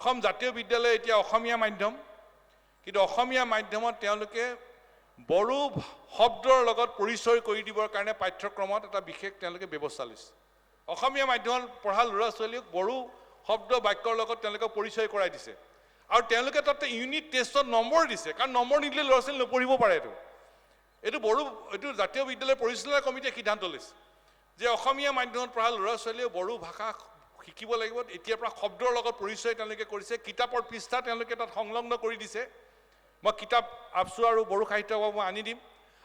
অসম জাতীয় বিদ্যালয় এতিয়া অসমীয়া মাধ্যম, কিন্তু অসমীয়া মাধ্যমত তেওঁলোকে বড়ো শব্দৰ লগত পৰিচয় কৰি দিবৰ কাৰণে পাঠ্যক্ৰমত এটা বিশেষ তেওঁলোকে ব্যৱস্থা লৈছে। অসমীয়া মাধ্যমত পঢ়া ল'ৰা ছোৱালীক বড়ো শব্দ বাক্যৰ লগত তেওঁলোকে পৰিচয় কৰাই দিছে আৰু তেওঁলোকে তাতে ইউনিট টেষ্টত নম্বৰ দিছে, কাৰণ নম্বৰ নিদিলে ল'ৰা ছোৱালী নপঢ়িব পাৰে। এইটো জাতীয় বিদ্যালয় পৰিচালনা কমিটিয়ে সিদ্ধান্ত লৈছে যে অসমীয়া মাধ্যমত পঢ়া ল'ৰা ছোৱালীয়ে বড়ো ভাষা শিকিব লাগিব। এতিয়াৰ পৰা শব্দৰ লগত পৰিচয় তেওঁলোকে কৰিছে, কিতাপৰ পৃষ্ঠা তেওঁলোকে তাত সংলগ্ন কৰি দিছে। মই কিতাপ আপচু আৰু বড়ো সাহিত্য মই আনি দিম,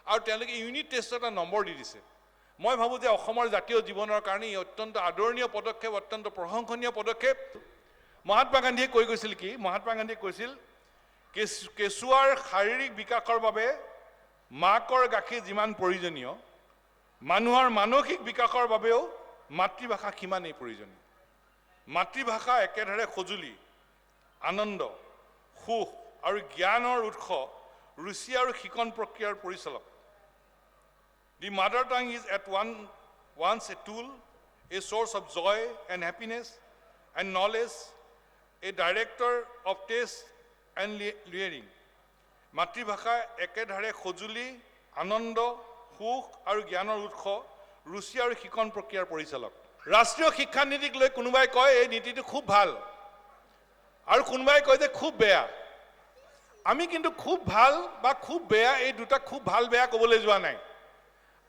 আৰু তেওঁলোকে ইউনিট টেষ্টত এটা নম্বৰ দি দিছে। মই ভাবোঁ যে অসমৰ জাতীয় জীৱনৰ কাৰণে ই অত্যন্ত আদৰণীয় পদক্ষেপ, অত্যন্ত প্ৰশংসনীয় পদক্ষেপ। মহাত্মা গান্ধীয়ে কৈ গৈছিল কি? মহাত্মা গান্ধীয়ে কৈছিল কেঁচুৱাৰ শাৰীৰিক বিকাশৰ বাবে মাকৰ গাখীৰ যিমান প্ৰয়োজনীয়, মানুহৰ মানসিক বিকাশৰ বাবেও মাতৃভাষা সিমানেই প্ৰয়োজনীয়। মাতৃভাষা একেধাৰে সঁজুলি, আনন্দ, সুখ আৰু জ্ঞানৰ উৎস, ৰুচি আৰু শিকন প্ৰক্ৰিয়াৰ পৰিচালক। The mother tongue is at once a tool, a source of joy and happiness and knowledge, a director of taste and learning. মাতৃভাষা একেধাৰে সঁজুলি, আনন্দ, সুখ আৰু জ্ঞানৰ উৎস, ৰুচি আৰু শিকন প্ৰক্ৰিয়াৰ পৰিচালক। ৰাষ্ট্ৰীয় শিক্ষা নীতিক লৈ কোনোবাই কয় এই নীতিটো খুব ভাল আৰু কোনোবাই কয় যে খুব বেয়া। আমি কিন্তু খুব ভাল বা খুব বেয়া এই দুটা খুব ভাল বেয়া ক'বলৈ যোৱা নাই।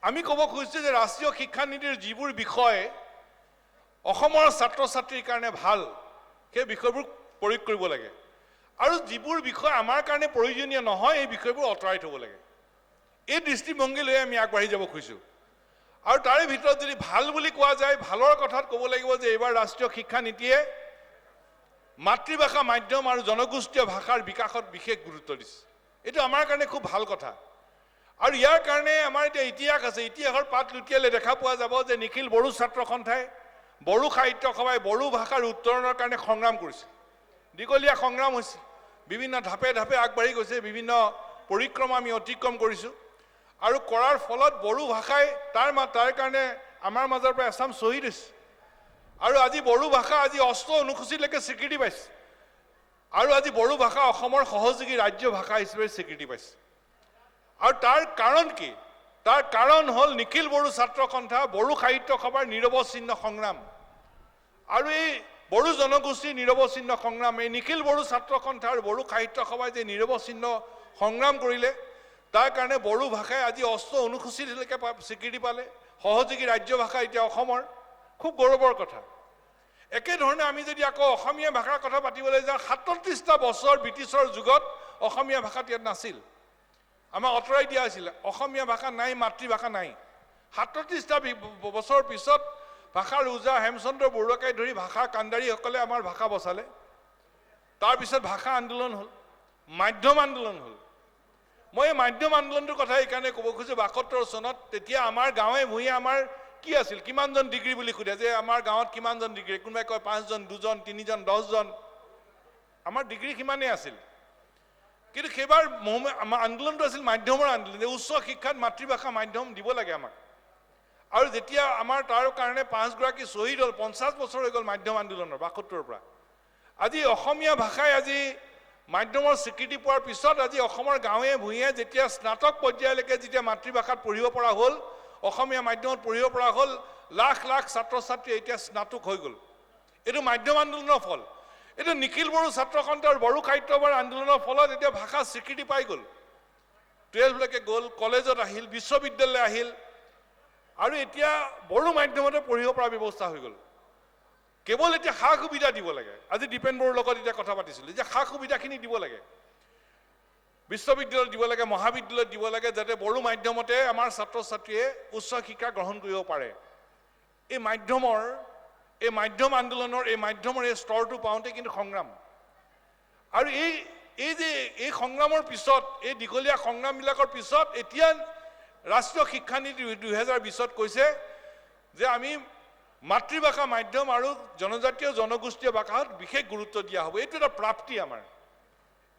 আমি ক'ব খুজিছোঁ যে ৰাষ্ট্ৰীয় শিক্ষা নীতিৰ যিবোৰ বিষয় অসমৰ ছাত্ৰ ছাত্ৰীৰ কাৰণে ভাল, সেই বিষয়বোৰ প্ৰয়োগ কৰিব লাগে, আৰু যিবোৰ বিষয় আমাৰ কাৰণে প্ৰয়োজনীয় নহয় এই বিষয়বোৰ আঁতৰাই থ'ব লাগে। এই দৃষ্টিভংগী লৈ আমি আগবাঢ়ি যাব খুজিছোঁ। আৰু তাৰে ভিতৰত যদি ভাল বুলি কোৱা যায়, ভালৰ কথাত ক'ব লাগিব যে এইবাৰ ৰাষ্ট্ৰীয় শিক্ষা নীতিয়ে মাতৃভাষা মাধ্যম আৰু জনগোষ্ঠীয় ভাষাৰ বিকাশত বিশেষ গুৰুত্ব দিছে। এইটো আমাৰ কাৰণে খুব ভাল কথা। আৰু ইয়াৰ কাৰণে আমাৰ এতিয়া ইতিহাস আছে। ইতিহাসৰ পাত লুটিয়ালে দেখা পোৱা যাব যে নিখিল বড়ো ছাত্ৰ সন্থাই, বড়ো সাহিত্য সভাই বড়ো ভাষাৰ উত্তৰণৰ কাৰণে সংগ্ৰাম কৰিছে। দীঘলীয়া সংগ্ৰাম হৈছে, বিভিন্ন ধাপে ধাপে আগবাঢ়ি গৈছে, বিভিন্ন পৰিক্ৰমা আমি অতিক্ৰম কৰিছোঁ, আৰু কৰাৰ ফলত বড়ো ভাষাই তাৰ কাৰণে আমাৰ মাজৰ পৰা এচাম শ্বহীদ হৈছে। আৰু আজি বড়ো ভাষা আজি 8 অনুসূচীলৈকে স্বীকৃতি পাইছে, আৰু আজি বড়ো ভাষা অসমৰ সহযোগী ৰাজ্য ভাষা হিচাপে স্বীকৃতি পাইছে। আৰু তাৰ কাৰণ কি? তাৰ কাৰণ হ'ল নিখিল বড়ো ছাত্ৰ সন্থা, বড়ো সাহিত্য সভাৰ নিৰৱচ্ছিন্ন সংগ্ৰাম, আৰু এই বড়ো জনগোষ্ঠীৰ নিৰৱচ্ছিন্ন সংগ্ৰাম। এই নিখিল বড়ো ছাত্ৰ সন্থা আৰু বড়ো সাহিত্য সভাই যে নিৰৱচ্ছিন্ন সংগ্ৰাম কৰিলে, তাৰ কাৰণে বড়ো ভাষাই আজি 8 অনুসূচীলৈকে স্বীকৃতি পালে, সহযোগী ৰাজ্য ভাষা এতিয়া অসমৰ। খুব গৌৰৱৰ কথা। একেধৰণে আমি যদি আকৌ অসমীয়া ভাষাৰ কথা পাতিবলৈ যাওঁ, 37টা বছৰ ব্ৰিটিছৰ যুগত অসমীয়া ভাষাটো ইয়াত নাছিল, আমাক আঁতৰাই দিয়া হৈছিলে। অসমীয়া ভাষা নাই, মাতৃভাষা নাই। 37টা বছৰৰ পিছত ভাষাৰ ওজা হেমচন্দ্ৰ বৰুৱাকে ধৰি ভাষা কাণ্ডাৰীসকলে আমাৰ ভাষা বচালে। তাৰপিছত ভাষা আন্দোলন হ'ল, মাধ্যম আন্দোলন হ'ল। মই এই মাধ্যম আন্দোলনটোৰ কথা এইকাৰণে ক'ব খোজোঁ, 72 চনত তেতিয়া আমাৰ গাঁৱে ভূঞে আমাৰ কি আছিল, কিমানজন ডিগ্ৰী বুলি সোধে যে আমাৰ গাঁৱত কিমানজন ডিগ্ৰী, কোনোবাই কয় 5 জন, 2 জন, 3 জন, 10 জন। আমাৰ ডিগ্ৰী সিমানেই আছিল। কিন্তু সেইবাৰ আমাৰ আন্দোলনটো আছিল মাধ্যমৰ আন্দোলন, যে উচ্চ শিক্ষাত মাতৃভাষা মাধ্যম দিব লাগে আমাক। আৰু যেতিয়া আমাৰ তাৰ কাৰণে 5 গৰাকী শ্বহীদ হ'ল, 50 বছৰ হৈ গ'ল মাধ্যম আন্দোলনৰ 72ৰ পৰা। আজি অসমীয়া ভাষাই আজি মাধ্যমৰ স্বীকৃতি পোৱাৰ পিছত আজি অসমৰ গাঁৱে ভূঞে যেতিয়া স্নাতক পৰ্যায়লৈকে যেতিয়া মাতৃভাষাত পঢ়িব পৰা হ'ল, অসমীয়া মাধ্যমত পঢ়িব পৰা হ'ল, লাখ লাখ ছাত্ৰ ছাত্ৰী এতিয়া স্নাতক হৈ গ'ল। এইটো মাধ্যম আন্দোলনৰ ফল। এইটো নিখিল বড়ো ছাত্ৰ সন্থা আৰু বড়ো সাহিত্য সভাৰ আন্দোলনৰ ফলত এতিয়া ভাষা স্বীকৃতি পাই গ'ল। 12লৈকে গ'ল, কলেজত আহিল, বিশ্ববিদ্যালয় আহিল, আৰু এতিয়া বড়ো মাধ্যমতে পঢ়িব পৰা ব্যৱস্থা হৈ গ'ল। কেৱল এতিয়া সা সুবিধা দিব লাগে। আজি দীপেন বড়োৰ লগত এতিয়া কথা পাতিছিলোঁ যে সা সুবিধাখিনি দিব লাগে, বিশ্ববিদ্যালয়ত দিব লাগে, মহাবিদ্যালয়ত দিব লাগে, যাতে বড়ো মাধ্যমতে আমাৰ ছাত্ৰ ছাত্ৰীয়ে উচ্চ শিক্ষা গ্ৰহণ কৰিব পাৰে। এই মাধ্যম আন্দোলনৰ এই মাধ্যমৰ এই স্তৰটো পাওঁতে কিন্তু সংগ্ৰাম, আৰু এই সংগ্ৰামৰ পিছত, এই দীঘলীয়া সংগ্ৰামবিলাকৰ পিছত এতিয়া ৰাষ্ট্ৰীয় শিক্ষা নীতি 2020ত কৈছে যে আমি মাতৃভাষা মাধ্যম আৰু জনজাতীয় জনগোষ্ঠীয় ভাষাত বিশেষ গুৰুত্ব দিয়া হ'ব। এইটো এটা প্ৰাপ্তি আমাৰ,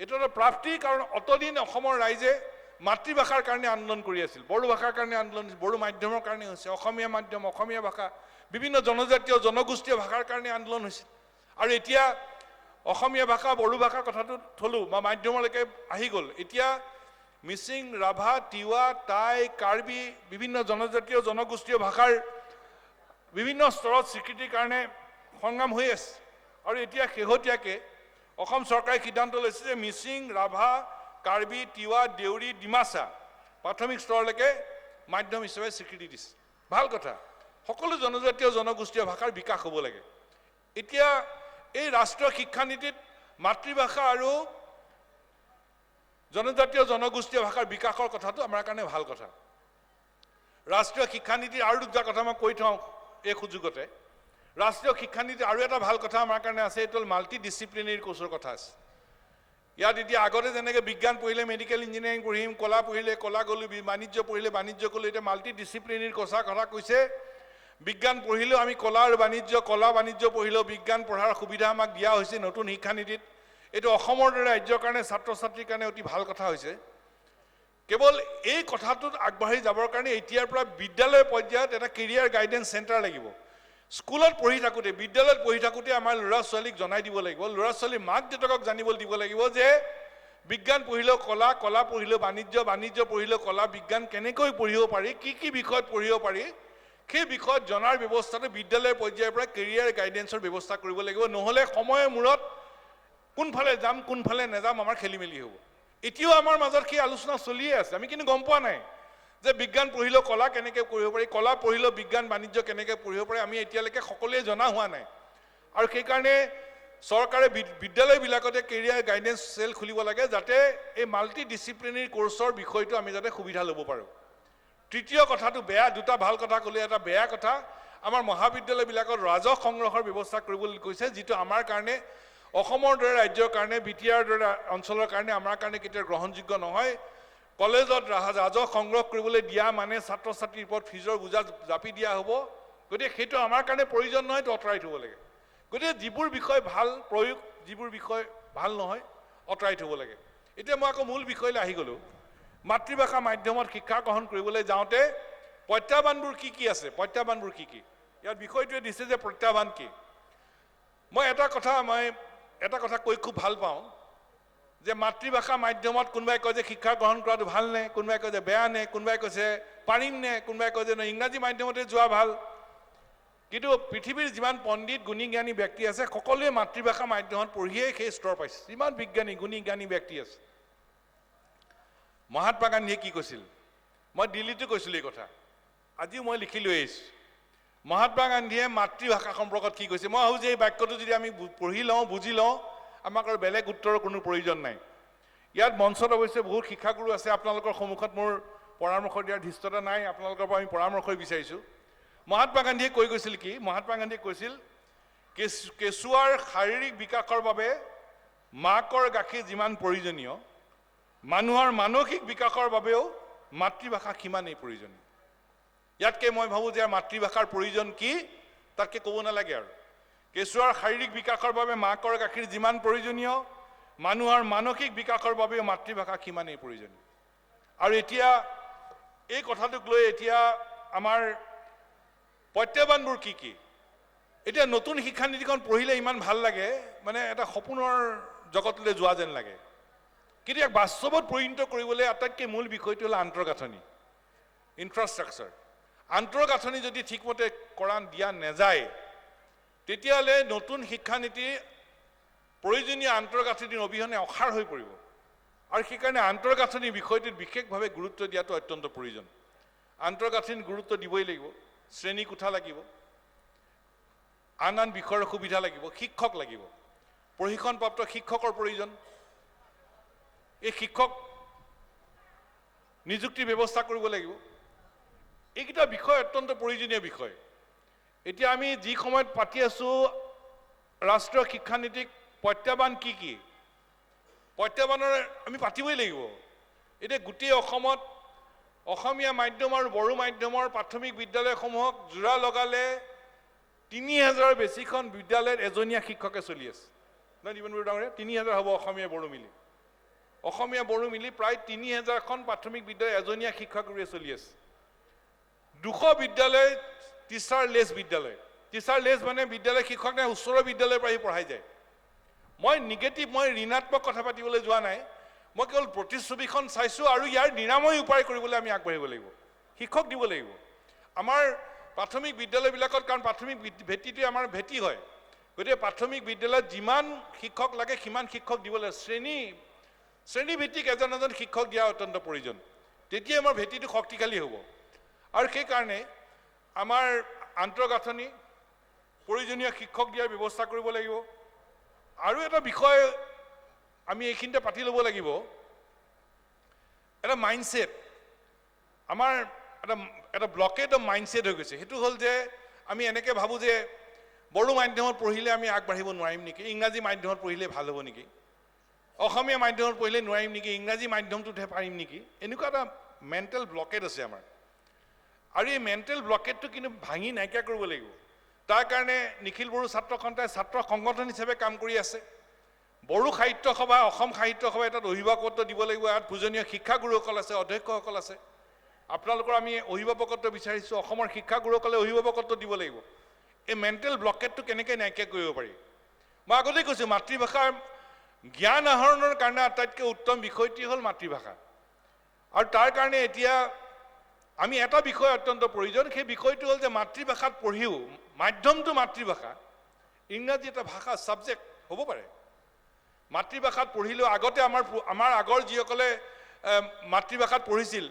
এইটো এটা প্ৰাপ্তি। কাৰণ অতদিন অসমৰ ৰাইজে মাতৃভাষাৰ কাৰণে আন্দোলন কৰি আছিল, বড়ো ভাষাৰ কাৰণে আন্দোলন, বড়ো মাধ্যমৰ কাৰণে হৈছে, অসমীয়া মাধ্যম, অসমীয়া ভাষা, বিভিন্ন জনজাতীয় জনগোষ্ঠীয় ভাষাৰ কাৰণে আন্দোলন হৈছিল। আৰু এতিয়া অসমীয়া ভাষা বড়ো ভাষাৰ কথাটো থলোঁ বা মাধ্যমলৈকে আহি গ'ল এতিয়া মিচিং ৰাভা তিৱা টাই কাৰ্বি বিভিন্ন জনজাতীয় জনগোষ্ঠীয় ভাষাৰ বিভিন্ন স্তৰত স্বীকৃতিৰ কাৰণে সংগ্ৰাম হৈ আছে আৰু এতিয়া শেহতীয়াকৈ অসম চৰকাৰে সিদ্ধান্ত লৈছে যে মিচিং ৰাভা কাৰ্বি তিৱা দেউৰী ডিমাচা প্ৰাথমিক স্তৰলৈকে মাধ্যম হিচাপে স্বীকৃতি দিছে ভাল কথা সকলো জনজাতীয় জনগোষ্ঠীয় ভাষাৰ বিকাশ হ'ব লাগে এতিয়া এই ৰাষ্ট্ৰীয় শিক্ষানীতিত মাতৃভাষা আৰু জনজাতীয় জনগোষ্ঠীয় ভাষাৰ বিকাশৰ কথাটো আমাৰ কাৰণে ভাল কথা ৰাষ্ট্ৰীয় শিক্ষানীতিৰ আৰু দুটা কথা মই কৈ থওঁ এই সুযোগতে ৰাষ্ট্ৰীয় শিক্ষানীতিৰ আৰু এটা ভাল কথা আমাৰ কাৰণে আছে এইটো মাল্টি ডিচিপ্লিনাৰী কোৰ্চৰ কথা আছে ইয়াত এতিয়া আগতে যেনেকৈ বিজ্ঞান পঢ়িলে মেডিকেল ইঞ্জিনিয়াৰিং পঢ়িম কলা পঢ়িলে কলা গ'লোঁ বাণিজ্য পঢ়িলে বাণিজ্য গ'লোঁ এতিয়া মাল্টি ডিচিপ্লিনাৰী কোৰ্চৰ কথা কৈছে বিজ্ঞান পঢ়িলেও আমি কলা আৰু বাণিজ্য কলা বাণিজ্য পঢ়িলেও বিজ্ঞান পঢ়াৰ সুবিধা আমাক দিয়া হৈছে নতুন শিক্ষানীতিত এইটো অসমৰ দৰে ৰাজ্যৰ কাৰণে ছাত্ৰ ছাত্ৰীৰ কাৰণে অতি ভাল কথা হৈছে কেৱল এই কথাটোত আগবাঢ়ি যাবৰ কাৰণে এতিয়াৰ পৰা বিদ্যালয় পৰ্যায়ত এটা কেৰিয়াৰ গাইডেন্স চেণ্টাৰ লাগিব স্কুলত পঢ়ি থাকোঁতে বিদ্যালয়ত পঢ়ি থাকোঁতে আমাৰ ল'ৰা ছোৱালীক জনাই দিব লাগিব ল'ৰা ছোৱালীৰ মাক দেউতাকক জানিবলৈ দিব লাগিব যে বিজ্ঞান পঢ়িলেও কলা কলা পঢ়িলেও বাণিজ্য বাণিজ্য পঢ়িলেও কলা বিজ্ঞান কেনেকৈ পঢ়িব পাৰি কি বিষয়ত পঢ়িব পাৰি সেই বিষয়ত জনাৰ ব্যৱস্থাটো বিদ্যালয়ৰ পৰ্যায়ৰ পৰা কেৰিয়াৰ গাইডেন্সৰ ব্যৱস্থা কৰিব লাগিব নহ'লে সময়ৰ মূৰত কোনফালে যাম কোনফালে নাযাম আমাৰ খেলি মেলি হ'ব এতিয়াও আমাৰ মাজত সেই আলোচনা চলিয়ে আছে আমি কিন্তু গম পোৱা নাই যে বিজ্ঞান পঢ়িলেও কলা কেনেকৈ পঢ়িব পাৰি কলা পঢ়িলেও বিজ্ঞান বাণিজ্য কেনেকৈ পঢ়িব পাৰি আমি এতিয়ালৈকে সকলোৱে জনা হোৱা নাই আৰু সেইকাৰণে চৰকাৰে বিদ্যালয়বিলাকতে কেৰিয়াৰ গাইডেন্স চেল খুলিব লাগে যাতে এই মাল্টি ডিচিপ্লিনাৰী কোৰ্চৰ বিষয়টো আমি যাতে সুবিধা ল'ব পাৰোঁ তৃতীয় কথাটো বেয়া দুটা ভাল কথা ক'লে এটা বেয়া কথা আমাৰ মহাবিদ্যালয়বিলাকত ৰাজহ সংগ্ৰহৰ ব্যৱস্থা কৰিবলৈ কৈছে যিটো আমাৰ কাৰণে অসমৰ দৰে ৰাজ্যৰ কাৰণে বিটিআৰ দৰে অঞ্চলৰ কাৰণে আমাৰ কাৰণে কেতিয়াও গ্ৰহণযোগ্য নহয় কলেজত ৰাজহ সংগ্ৰহ কৰিবলৈ দিয়া মানে ছাত্ৰ ছাত্ৰীৰ ওপৰত ফিজৰ বোজা জাপি দিয়া হ'ব গতিকে সেইটো আমাৰ কাৰণে প্ৰয়োজন নহয় তো আঁতৰাই থ'ব লাগে গতিকে যিবোৰ বিষয় ভাল প্ৰয়োগ যিবোৰ বিষয় ভাল নহয় আঁতৰাই থ'ব লাগে এতিয়া মই আকৌ মূল বিষয়লৈ আহি গ'লোঁ মাতৃভাষা মাধ্যমত শিক্ষা গ্ৰহণ কৰিবলৈ যাওঁতে প্ৰত্যাহ্বানবোৰ কি আছে প্ৰত্যাহ্বানবোৰ কি ইয়াৰ বিষয়টোৱে দিছে যে প্ৰত্যাহ্বান কি মই এটা কথা কৈ খুব ভাল পাওঁ যে মাতৃভাষা মাধ্যমত কোনোবাই কয় যে শিক্ষা গ্ৰহণ কৰাটো ভাল নে কোনোবাই কয় যে বেয়া নে কোনোবাই কৈছে পাৰিম নে কোনোবাই কয় যে ইংৰাজী মাধ্যমতে যোৱা ভাল কিন্তু পৃথিৱীৰ যিমান পণ্ডিত গুণী জ্ঞানী ব্যক্তি আছে সকলোৱে মাতৃভাষা মাধ্যমত পঢ়িয়ে সেই স্তৰ পাইছে যিমান বিজ্ঞানী গুণী জ্ঞানী ব্যক্তি আছে মহাত্মা গান্ধীয়ে কি কৈছিল মই দিল্লীতো কৈছিলোঁ এই কথা আজিও মই লিখি লৈ আহিছোঁ মহাত্মা গান্ধীয়ে মাতৃভাষা সম্পৰ্কত কি কৈছে মই ভাবোঁ যে এই বাক্যটো যদি আমি পঢ়ি লওঁ বুজি লওঁ আমাক আৰু বেলেগ উত্তৰৰ কোনো প্ৰয়োজন নাই ইয়াত মঞ্চত অৱশ্যে বহুত শিক্ষাগুৰু আছে আপোনালোকৰ সন্মুখত মোৰ পৰামৰ্শ দিয়াৰ ধৃষ্টতা নাই আপোনালোকৰ পৰা আমি পৰামৰ্শই বিচাৰিছোঁ মহাত্মা গান্ধীয়ে কৈ গৈছিল কি মহাত্মা গান্ধীয়ে কৈছিল কেঁচুৱাৰ শাৰীৰিক বিকাশৰ বাবে মাকৰ গাখীৰ যিমান প্ৰয়োজনীয় মানুহৰ মানসিক বিকাশৰ বাবেও মাতৃভাষা সিমানেই প্ৰয়োজনীয় ইয়াতকৈ মই ভাবোঁ যে মাতৃভাষাৰ প্ৰয়োজন কি তাতকৈ ক'ব নালাগে আৰু কেঁচুৱাৰ শাৰীৰিক বিকাশৰ বাবে মাকৰ গাখীৰ যিমান প্ৰয়োজনীয় মানুহৰ মানসিক বিকাশৰ বাবেও মাতৃভাষা সিমানেই প্ৰয়োজনীয় আৰু এতিয়া এই কথাটোক লৈ এতিয়া আমাৰ প্ৰত্যাহ্বানবোৰ কি এতিয়া নতুন শিক্ষানীতিখন পঢ়িলে ইমান ভাল লাগে মানে এটা সপোনৰ জগতলৈ যোৱা যেন লাগে কিন্তু ইয়াক বাস্তৱত পৰিণত কৰিবলৈ আটাইতকৈ মূল বিষয়টো হ'ল আন্তঃগাঁথনি ইনফ্ৰাষ্ট্ৰাকচাৰ আন্তঃগাঁথনি যদি ঠিকমতে কৰা দিয়া নাযায় তেতিয়াহ'লে নতুন শিক্ষানীতিৰ প্ৰয়োজনীয় আন্তঃগাঁথনিৰ অবিহনে অসাৰ হৈ পৰিব আৰু সেইকাৰণে আন্তঃগাঁথনিৰ বিষয়টোত বিশেষভাৱে গুৰুত্ব দিয়াটো অত্যন্ত প্ৰয়োজন আন্তঃগাঁথনিত গুৰুত্ব দিবই লাগিব শ্ৰেণী কোঠা লাগিব আন বিষয়ৰ সুবিধা লাগিব শিক্ষক লাগিব প্ৰশিক্ষণপ্ৰাপ্ত শিক্ষকৰ প্ৰয়োজন এই শিক্ষক নিযুক্তিৰ ব্যৱস্থা কৰিব লাগিব এইকেইটা বিষয় অত্যন্ত প্ৰয়োজনীয় বিষয় এতিয়া আমি যি সময়ত পাতি আছোঁ ৰাষ্ট্ৰীয় শিক্ষানীতিক প্ৰত্যাহ্বান কি প্ৰত্যাহ্বানৰ আমি পাতিবই লাগিব এতিয়া গোটেই অসমত অসমীয়া মাধ্যম আৰু বড়ো মাধ্যমৰ প্ৰাথমিক বিদ্যালয়সমূহক জোৰা লগালে ৩,০০০ বেছিখন বিদ্যালয়ত এজনীয়া শিক্ষকে চলি আছে নহয় জীৱনবোৰ ডাঙৰে ৩,০০০ হ'ব অসমীয়া বড়ো মিলি প্ৰায় ৩,০০০খন প্ৰাথমিক বিদ্যালয় এজনীয়া শিক্ষাগুৰুৱে চলি আছে 200 বিদ্যালয় টিচাৰলেছ বিদ্যালয় টিচাৰলেছ মানে বিদ্যালয় শিক্ষক নাই ওচৰৰ বিদ্যালয়ৰ পৰা আহি পঢ়াই যায় মই নিগেটিভ, মই ঋণাত্মক কথা পাতিবলৈ যোৱা নাই, মই কেৱল প্ৰতিচ্ছবিখন চাইছোঁ আৰু ইয়াৰ নিৰাময় উপায় কৰিবলৈ আমি আগবাঢ়িব লাগিব, শিক্ষক দিব লাগিব। আমাৰ প্ৰাথমিক বিদ্যালয়বিলাকত, কাৰণ প্ৰাথমিক ভেটিটোৱে আমাৰ ভেটি হয়, গতিকে প্ৰাথমিক বিদ্যালয়ত যিমান শিক্ষক লাগে সিমান শিক্ষক দিব লাগে। শ্ৰেণীভিত্তিক এজন এজন শিক্ষক দিয়া অত্যন্ত প্ৰয়োজন, তেতিয়াই আমাৰ ভেটিটো শক্তিশালী হ'ব। আৰু সেইকাৰণে আমাৰ আন্তঃগাঁথনি, প্ৰয়োজনীয় শিক্ষক দিয়াৰ ব্যৱস্থা কৰিব লাগিব। আৰু এটা বিষয় আমি এইখিনিতে পাতি ল'ব লাগিব, এটা মাইণ্ডছেট, আমাৰ এটা ব্লকেড অফ মাইণ্ডছেট হৈ গৈছে। সেইটো হ'ল যে আমি এনেকৈ ভাবোঁ যে বড়ো মাধ্যমত পঢ়িলে আমি আগবাঢ়িব নোৱাৰিম নেকি, ইংৰাজী মাধ্যমত পঢ়িলে ভাল হ'ব নেকি, অসমীয়া মাধ্যমত পঢ়িলে নোৱাৰিম নেকি, ইংৰাজী মাধ্যমটোতহে পাৰিম নেকি, এনেকুৱা এটা মেণ্টেল ব্লকেড আছে আমাৰ। আৰু এই মেণ্টেল ব্লকেডটো কিন্তু ভাঙি নাইকিয়া কৰিব লাগিব। তাৰ কাৰণে নিখিল বড়ো ছাত্ৰ সন্থাই ছাত্ৰ সংগঠন হিচাপে কাম কৰি আছে। বড়ো সাহিত্য সভা, অসম সাহিত্য সভাই তাত অভিভাৱকত্ব দিব লাগিব। ইয়াত পূজনীয় শিক্ষাগুৰুসকল আছে, অধ্যক্ষসকল আছে। আপোনালোকৰ আমি অভিভাৱকত্ব বিচাৰিছোঁ, অসমৰ শিক্ষাগুৰুসকলে অভিভাৱকত্ব দিব লাগিব। এই মেণ্টেল ব্লকেটটো কেনেকৈ নাইকিয়া কৰিব পাৰি। মই আগতেই কৈছোঁ, মাতৃভাষাৰ জ্ঞান আহৰণৰ কাৰণে আটাইতকৈ উত্তম বিষয়টি হ'ল মাতৃভাষা। আৰু তাৰ কাৰণে এতিয়া আমি এটা বিষয় অত্যন্ত প্ৰয়োজন, সেই বিষয়টো হ'ল যে মাতৃভাষাত পঢ়িও, মাধ্যমটো মাতৃভাষা, ইংৰাজী এটা ভাষা ছাবজেক্ট হ'ব পাৰে। মাতৃভাষাত পঢ়িলেও আগতে আমাৰ আগৰ যিসকলে মাতৃভাষাত পঢ়িছিল,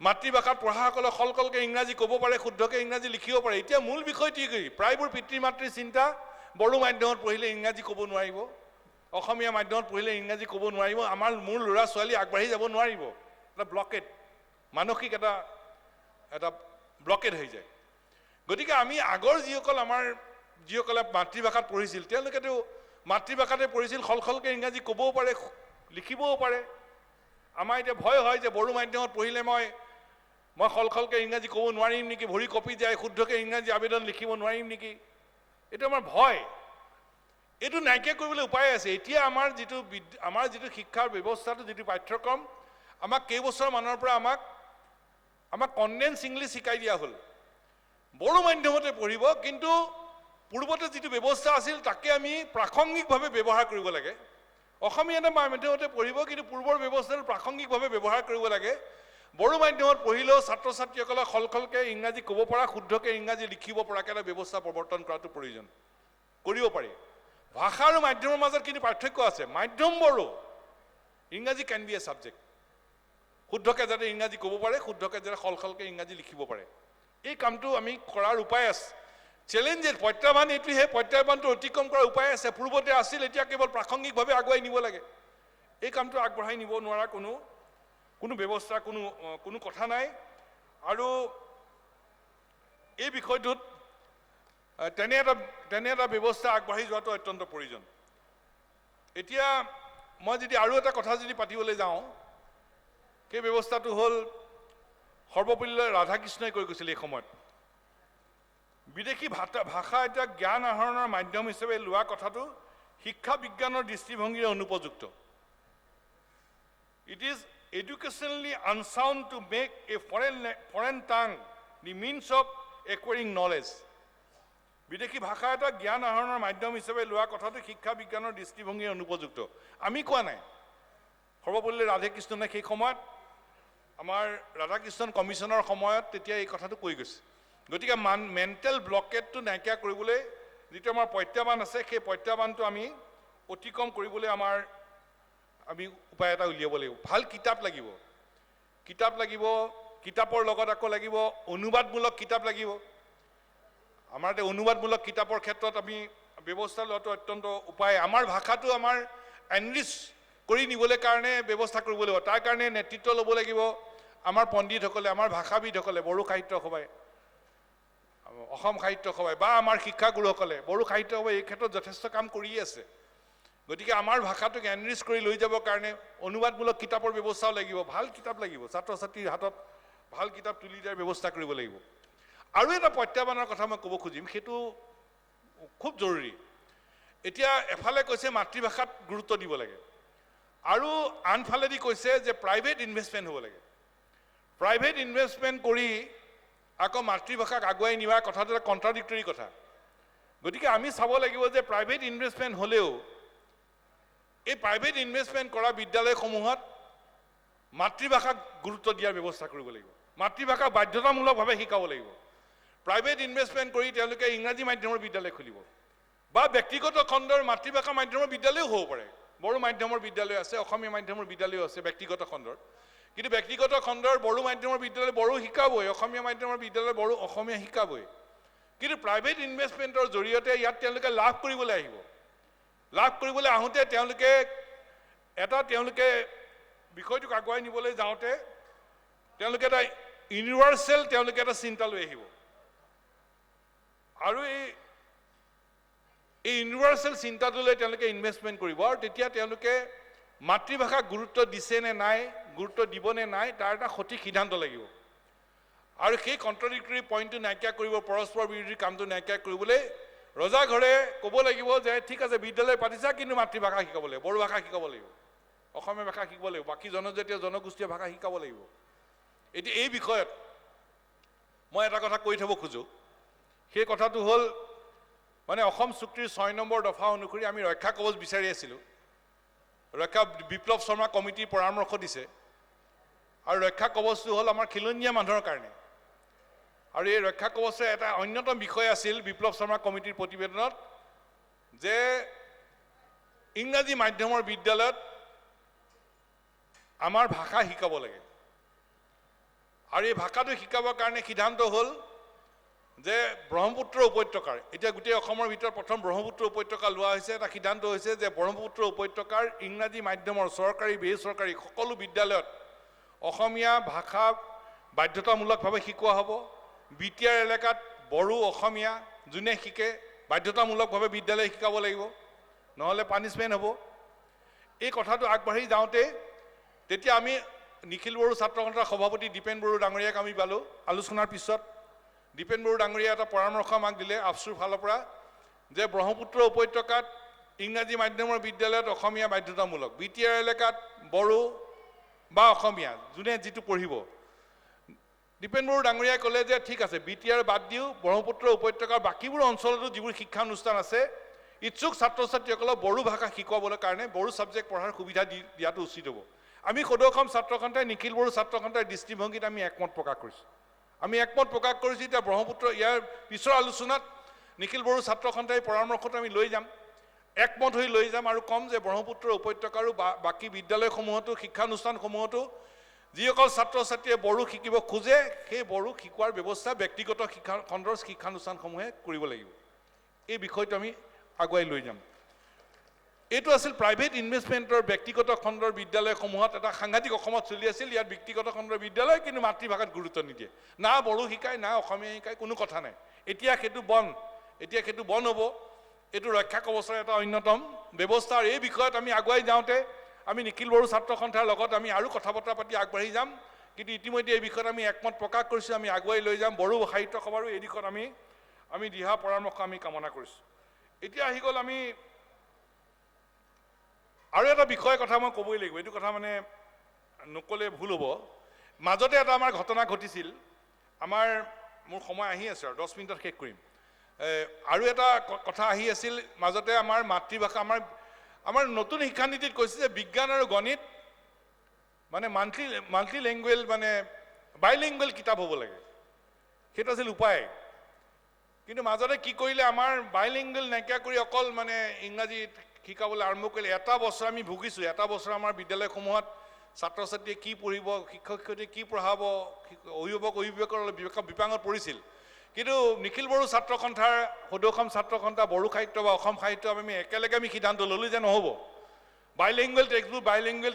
মাতৃভাষাত পঢ়াসকলে সলকলকৈ ইংৰাজী ক'ব পাৰে, শুদ্ধকৈ ইংৰাজী লিখিব পাৰে। এতিয়া মূল বিষয়টি কি, প্ৰায়বোৰ পিতৃ মাতৃৰ চিন্তা, বড়ো মাধ্যমত পঢ়িলে ইংৰাজী ক'ব নোৱাৰিব, অসমীয়া মাধ্যমত পঢ়িলে ইংৰাজী ক'ব নোৱাৰিব, আমাৰ মোৰ ল'ৰা ছোৱালী আগবাঢ়ি যাব নোৱাৰিব। এটা ব্লকেড, মানসিক এটা ব্লকেড হৈ যায়। গতিকে আমি আগৰ যিসকলে মাতৃভাষাত পঢ়িছিল, তেওঁলোকেতো মাতৃভাষাতে পঢ়িছিল, সলসলকৈ ইংৰাজী ক'বও পাৰে, লিখিবও পাৰে। আমাৰ এতিয়া ভয় হয় যে বড়ো মাধ্যমত পঢ়িলে মই সলসলকৈ ইংৰাজী ক'ব নোৱাৰিম নেকি, ভৰি কঁপি যায়, শুদ্ধকৈ ইংৰাজী আবেদন লিখিব নোৱাৰিম নেকি, এইটো আমাৰ ভয়। এইটো নাইকিয়া কৰিবলৈ উপায় আছে। এতিয়া আমাৰ যিটো শিক্ষাৰ ব্যৱস্থাটো, যিটো পাঠ্যক্ৰম, আমাক কেইবছৰমানৰ পৰা আমাক কনডেন্স ইংলিছ শিকাই দিয়া হ'ল। বড়ো মাধ্যমতে পঢ়িব, কিন্তু পূৰ্বতে যিটো ব্যৱস্থা আছিল তাকে আমি প্ৰাসংগিকভাৱে ব্যৱহাৰ কৰিব লাগে। অসমীয়া মাধ্যমতে পঢ়িব, কিন্তু পূৰ্বৰ ব্যৱস্থাটো প্ৰাসংগিকভাৱে ব্যৱহাৰ কৰিব লাগে। বড়ো মাধ্যমত পঢ়িলেও ছাত্ৰ ছাত্ৰীসকলে সলসলকৈ ইংৰাজী ক'ব পৰা, শুদ্ধকৈ ইংৰাজী লিখিব পৰাকৈ এটা ব্যৱস্থা প্ৰৱৰ্তন কৰাটো প্ৰয়োজন, কৰিব পাৰি। ভাষা আৰু মাধ্যমৰ মাজত কিন্তু পাৰ্থক্য আছে। মাধ্যম বড়ো, ইংৰাজী কেন বি এ ছাবজেক্ট, শুদ্ধকৈ যাতে ইংৰাজী ক'ব পাৰে, শুদ্ধকৈ যাতে সলসলকৈ ইংৰাজী লিখিব পাৰে। এই কামটো আমি কৰাৰ উপায় আছে। চেলেঞ্জেছ, প্ৰত্যাহ্বান এইটো, সেই প্ৰত্যাহ্বানটো অতিক্ৰম কৰাৰ উপায় আছে। পূৰ্বতে আছিল, এতিয়া কেৱল প্ৰাসংগিকভাৱে আগুৱাই নিব লাগে। এই কামটো আগবঢ়াই নিব নোৱাৰা কোনো ব্যৱস্থা, কোনো কথা নাই। আৰু এই বিষয়টোত তেনে এটা ব্যৱস্থা আগবাঢ়ি যোৱাটো অত্যন্ত প্ৰয়োজন। এতিয়া মই যদি আৰু এটা কথা যদি পাতিবলৈ যাওঁ, সেই ব্যৱস্থাটো হ'ল সৰ্বপল্লী ৰাধাকৃষ্ণই কৈ গৈছিল এই সময়ত, বিদেশী ভাষা এতিয়া জ্ঞান আহৰণৰ মাধ্যম হিচাপে লোৱা কথাটো শিক্ষা বিজ্ঞানৰ দৃষ্টিভংগীৰে অনুপযুক্ত। It is educationally unsound to make a foreign tongue the means of acquiring knowledge. বিদেশী ভাষা এটা জ্ঞান আহৰণৰ মাধ্যম হিচাপে লোৱা কথাটো শিক্ষা বিজ্ঞানৰ দৃষ্টিভংগীৰে অনুপযুক্ত। আমি কোৱা নাই, সৰ্বপল্লী ৰাধাকৃষ্ণনে সেই সময়ত, আমাৰ ৰাধাকৃষ্ণন কমিশ্যনৰ সময়ত তেতিয়া এই কথাটো কৈ গৈছে। গতিকে মেণ্টেল ব্লকেটটো নাইকিয়া কৰিবলৈ যিটো আমাৰ প্ৰত্যাহ্বান আছে, সেই প্ৰত্যাহ্বানটো আমি অতিক্ৰম কৰিবলৈ আমি উপায় এটা উলিয়াব লাগিব। ভাল কিতাপ লাগিব, কিতাপৰ লগত আকৌ লাগিব অনুবাদমূলক কিতাপ লাগিব। আমাৰ এতিয়া অনুবাদমূলক কিতাপৰ ক্ষেত্ৰত আমি ব্যৱস্থা লোৱাটো অত্যন্ত উপায়। আমাৰ ভাষাটো আমাৰ এনৰিচ কৰি নিবলৈ কাৰণে ব্যৱস্থা কৰিব লাগিব। তাৰ কাৰণে নেতৃত্ব ল'ব লাগিব আমাৰ পণ্ডিতসকলে, আমাৰ ভাষাবিদসকলে, বড়ো সাহিত্য সভাই, অসম সাহিত্য সভাই বা আমাৰ শিক্ষাগুৰুসকলে। বড়ো সাহিত্য সভাই এই ক্ষেত্ৰত যথেষ্ট কাম কৰিয়ে আছে। গতিকে আমাৰ ভাষাটোক এনৰিচ কৰি লৈ যাবৰ কাৰণে অনুবাদমূলক কিতাপৰ ব্যৱস্থাও লাগিব, ভাল কিতাপ লাগিব, ছাত্ৰ ছাত্ৰীৰ হাতত ভাল কিতাপ তুলি দিয়াৰ ব্যৱস্থা কৰিব লাগিব। আৰু এটা প্ৰত্যাহ্বানৰ কথা মই ক'ব খুজিম, সেইটো খুব জৰুৰী। এতিয়া এফালে কৈছে মাতৃভাষাত গুৰুত্ব দিব লাগে, আৰু আনফালেদি কৈছে যে প্ৰাইভেট ইনভেষ্টমেণ্ট হ'ব লাগে। প্ৰাইভেট ইনভেষ্টমেণ্ট কৰি আকৌ মাতৃভাষাক আগুৱাই নিয়াৰ কথাটো এটা কণ্ট্ৰাডিক্টৰী কথা। গতিকে আমি চাব লাগিব যে প্ৰাইভেট ইনভেষ্টমেণ্ট হ'লেও এই প্ৰাইভেট ইনভেষ্টমেণ্ট কৰা বিদ্যালয়সমূহত মাতৃভাষাক গুৰুত্ব দিয়াৰ ব্যৱস্থা কৰিব লাগিব, মাতৃভাষা বাধ্যতামূলকভাৱে শিকাব লাগিব। প্ৰাইভেট ইনভেষ্টমেণ্ট কৰি তেওঁলোকে ইংৰাজী মাধ্যমৰ বিদ্যালয় খুলিব বা ব্যক্তিগত খণ্ডৰ মাতৃভাষা মাধ্যমৰ বিদ্যালয়ও হ'ব পাৰে। বড়ো মাধ্যমৰ বিদ্যালয় আছে, অসমীয়া মাধ্যমৰ বিদ্যালয়ও আছে ব্যক্তিগত খণ্ডৰ, কিন্তু ব্যক্তিগত খণ্ডৰ বড়ো মাধ্যমৰ বিদ্যালয় বড়ো শিকাবই, অসমীয়া মাধ্যমৰ বিদ্যালয় বড়ো অসমীয়া শিকাবই। কিন্তু প্ৰাইভেট ইনভেষ্টমেণ্টৰ জৰিয়তে ইয়াত তেওঁলোকে লাভ কৰিবলৈ আহিব। লাভ কৰিবলৈ আহোঁতে তেওঁলোকে বিষয়টোক আগুৱাই নিবলৈ যাওঁতে তেওঁলোকে এটা ইউনিভাৰ্চেল তেওঁলোকে এটা চিন্তা লৈ আহিব। আৰু এই ইউনিভাৰ্চেল চিন্তাটো লৈ তেওঁলোকে ইনভেষ্টমেণ্ট কৰিব। আৰু তেতিয়া তেওঁলোকে মাতৃভাষাক গুৰুত্ব দিছে নে নাই, গুৰুত্ব দিব নে নাই, তাৰ এটা সঠিক সিদ্ধান্ত লাগিব। আৰু সেই কণ্ট্ৰডিক্টৰী পইণ্টটো নাইকিয়া কৰিব, পৰস্পৰ বিৰোধী কামটো নাইকিয়া কৰিবলৈ ৰজাঘৰে ক'ব লাগিব যে ঠিক আছে বিদ্যালয় পাতিছা, কিন্তু মাতৃভাষা শিকাব লাগিব, বড়ো ভাষা শিকাব লাগিব, অসমীয়া ভাষা শিকাব লাগিব, বাকী জনজাতীয় জনগোষ্ঠীয় ভাষা শিকাব লাগিব। এতিয়া এই বিষয়ত মই এটা কথা কৈ থ'ব খোজোঁ, সেই কথাটো হ'ল মানে অসম চুক্তিৰ 6 নম্বৰ দফা অনুসৰি আমি ৰক্ষা কৱচ বিচাৰি আছিলোঁ। বিপ্লৱ শৰ্মা কমিটিৰ পৰামৰ্শ দিছে, আৰু ৰক্ষা কৱচটো হ'ল আমাৰ খিলঞ্জীয়া মানুহৰ কাৰণে। আৰু এই ৰক্ষা কৱচৰ এটা অন্যতম বিষয় আছিল বিপ্লৱ শৰ্মা কমিটিৰ প্ৰতিবেদনত যে ইংৰাজী মাধ্যমৰ বিদ্যালয়ত আমাৰ ভাষা শিকাব লাগে। আৰু এই ভাষাটো শিকাবৰ কাৰণে সিদ্ধান্ত হ'ল যে ব্ৰহ্মপুত্ৰ উপত্যকাৰ, এতিয়া গোটেই অসমৰ ভিতৰত প্ৰথম ব্ৰহ্মপুত্ৰ উপত্যকা লোৱা হৈছে, এটা সিদ্ধান্ত হৈছে যে ব্ৰহ্মপুত্ৰ উপত্যকাৰ ইংৰাজী মাধ্যমৰ চৰকাৰী বেচৰকাৰী সকলো বিদ্যালয়ত অসমীয়া ভাষা বাধ্যতামূলকভাৱে শিকোৱা হ'ব। বিটিআৰ এলেকাত বড়ো অসমীয়া যোনে শিকে বাধ্যতামূলকভাৱে বিদ্যালয় শিকাব লাগিব, নহ'লে পানিছমেণ্ট হ'ব। এই কথাটো আগবাঢ়ি যাওঁতে তেতিয়া আমি নিখিল বড়ো ছাত্ৰ সন্থাৰ সভাপতি দীপেন বড়ো ডাঙৰীয়াক আমি পালোঁ। আলোচনাৰ পিছত দীপেন বড়ো ডাঙৰীয়াই এটা পৰামৰ্শ আমাক দিলে আফচুৰ ফালৰ পৰা যে ব্ৰহ্মপুত্ৰ উপত্যকাত ইংৰাজী মাধ্যমৰ বিদ্যালয়ত অসমীয়া বাধ্যতামূলক, বিটিআৰ এলেকাত বড়ো বা অসমীয়া যোনে যিটো পঢ়িব। দীপেন বড়ো ডাঙৰীয়াই ক'লে যে ঠিক আছে বিটিআৰ বাদ দিও ব্ৰহ্মপুত্ৰ উপত্যকাৰ বাকীবোৰ অঞ্চলতো যিবোৰ শিক্ষানুষ্ঠান আছে ইচ্ছুক ছাত্ৰ ছাত্ৰীসকলক বড়ো ভাষা শিকোৱাবলৈ কাৰণে বড়ো ছাবজেক্ট পঢ়াৰ সুবিধা দিয়াটো উচিত হ'ব। আমি সদৌ অসম ছাত্ৰ সন্থাই নিখিল বড়ো ছাত্ৰ সন্থাৰ দৃষ্টিভংগীত আমি একমত প্ৰকাশ কৰিছোঁ। এতিয়া ব্ৰহ্মপুত্ৰ ইয়াৰ পিছৰ আলোচনাত নিখিল বড়ো ছাত্ৰ সন্থাই পৰামৰ্শটো আমি লৈ যাম, একমত হৈ লৈ যাম আৰু ক'ম যে ব্ৰহ্মপুত্ৰ উপত্যকাৰো বাকী বিদ্যালয়সমূহতো শিক্ষানুষ্ঠানসমূহতো যিসকল ছাত্ৰ ছাত্ৰীয়ে বড়ো শিকিব খোজে সেই বড়ো শিকোৱাৰ ব্যৱস্থা ব্যক্তিগত শিক্ষা খণ্ডৰ শিক্ষানুষ্ঠানসমূহে কৰিব লাগিব। এই বিষয়টো আমি আগুৱাই লৈ যাম। এইটো আছিল প্ৰাইভেট ইনভেষ্টমেণ্টৰ ব্যক্তিগত খণ্ডৰ বিদ্যালয়সমূহত এটা সাংঘাতিক অসমত চলি আছিল। ইয়াত ব্যক্তিগত খণ্ডৰ বিদ্যালয় কিন্তু মাতৃভাষাত গুৰুত্ব নিদিয়ে, না বড়ো শিকায় না অসমীয়া শিকায়, কোনো কথা নাই। এতিয়া সেইটো বন্ধ হ'ব। এইটো ৰক্ষা কৱচৰ এটা অন্যতম ব্যৱস্থা। আৰু এই বিষয়ত আমি আগুৱাই যাওঁতে আমি নিখিল বড়ো ছাত্ৰ সন্থাৰ লগত আমি আৰু কথা বতৰা পাতি আগবাঢ়ি যাম। কিন্তু ইতিমধ্যে এই বিষয়ত আমি একমত প্ৰকাশ কৰিছোঁ, আমি আগুৱাই লৈ যাম। বড়ো সাহিত্য সভাৰো এই দিশত আমি দিহা পৰামৰ্শ আমি কামনা কৰিছোঁ। এতিয়া আহি গ'ল আমি আৰু এটা বিষয়ৰ কথা মই ক'বই লাগিব, এইটো কথা মানে নক'লে ভুল হ'ব। মাজতে এটা আমাৰ ঘটনা ঘটিছিল, মোৰ সময় আহি আছে আৰু 10 মিনিটত শেষ কৰিম। আৰু এটা কথা আহি আছিল মাজতে আমাৰ মাতৃভাষা আমাৰ নতুন শিক্ষানীতিত কৈছে যে বিজ্ঞান আৰু গণিত মানে মাল্টি লেংগুৱেজ মানে বাইলিংগুৱেল কিতাপ হ'ব লাগে, সেইটো আছিল উপায়। কিন্তু মাজতে কি কৰিলে আমাৰ বাইলিংগুৱেল নাইকিয়া কৰি অকল মানে ইংৰাজীত শিকাবলৈ আৰম্ভ কৰিলে। এটা বছৰ আমি ভুগিছোঁ, এটা বছৰ আমাৰ বিদ্যালয়সমূহত ছাত্ৰ ছাত্ৰীয়ে কি পঢ়িব, শিক্ষক শিক্ষয়িত্ৰীয়ে কি পঢ়াব, অভিভাৱকৰ বিপাঙত পৰিছিল। কিন্তু নিখিল বড়ো ছাত্ৰ সন্থাৰ সদৌ অসম ছাত্ৰ সন্থা বড়ো সাহিত্য বা অসম সাহিত্য আমি একেলগে সিদ্ধান্ত ল'লোঁ যে নহ'ব, বাইলিংগুৱেল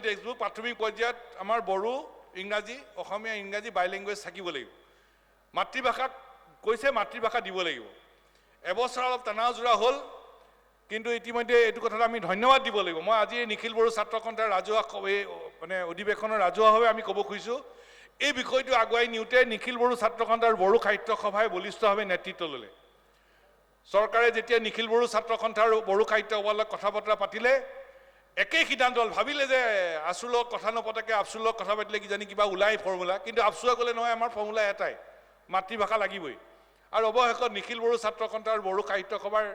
টেক্সটবুক প্ৰাথমিক পৰ্যায়ত আমাৰ বড়ো ইংৰাজী অসমীয়া ইংৰাজী বাইলিংগুৱেজ থাকিব লাগিব। মাতৃভাষাক কৈছে মাতৃভাষা দিব লাগিব। এবছৰ অলপ টানাজোৰা হ'ল, কিন্তু ইতিমধ্যে এইটো কথাত আমি ধন্যবাদ দিব লাগিব। মই আজি নিখিল বড়ো ছাত্ৰ সন্থাৰ ৰাজহুৱা মানে অধিৱেশনৰ ৰাজহুৱাভাৱে আমি ক'ব খুজিছোঁ, এই বিষয়টো আগুৱাই নিওঁতে নিখিল বড়ো ছাত্ৰ সন্থাৰ বড়ো সাহিত্য সভাই বলিষ্ঠভাৱে নেতৃত্ব ল'লে। চৰকাৰে যেতিয়া নিখিল বড়ো ছাত্ৰ সন্থাৰ বড়ো সাহিত্য সভাৰ লগত কথা বতৰা পাতিলে একেই সিদ্ধান্ত হ'ল। ভাবিলে যে আছুৰ লগত কথা নপতাকৈ আফচুৰ লগত কথা পাতিলে কিজানি কিবা ওলাই ফৰ্মুলা, কিন্তু আফচুৱে ক'লে নহয়, আমাৰ ফৰ্মুলা এটাই, মাতৃভাষা লাগিবই। আৰু অৱশেষত নিখিল বড়ো ছাত্ৰ সন্থাৰ বড়ো সাহিত্য সভাৰ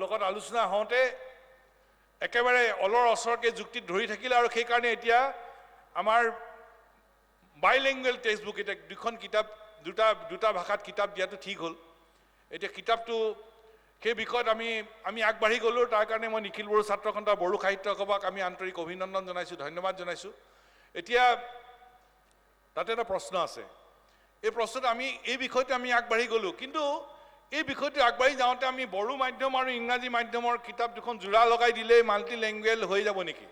লগত আলোচনা হওঁতে একেবাৰে অলৰ অচৰকে যুক্তিত ধৰি থাকিলে আৰু সেইকাৰণে এতিয়া আমাৰ বাইলিঙ্গুৱেল টেক্সট বুক এতিয়া দুখন কিতাপ দুটা ভাষাত কিতাপ দিয়াটো ঠিক হ'ল এতিয়া কিতাপটো সেই বিষয়ত আমি আগবাঢ়ি গ'লোঁ তাৰ কাৰণে মই নিখিল বড়ো ছাত্ৰ সন্থা বড়ো সাহিত্য সভাক আমি আন্তৰিক অভিনন্দন জনাইছোঁ ধন্যবাদ জনাইছোঁ এতিয়া তাতে এটা প্ৰশ্ন আছে এই প্ৰশ্নটো আমি এই বিষয়টো আমি আগবাঢ়ি গ'লোঁ কিন্তু এই বিষয়টো আগবাঢ়ি যাওঁতে আমি বড়ো মাধ্যম আৰু ইংৰাজী মাধ্যমৰ কিতাপ দুখন জোৰা লগাই দিলেই মাল্টি লেংগুৱেজ হৈ যাব নেকি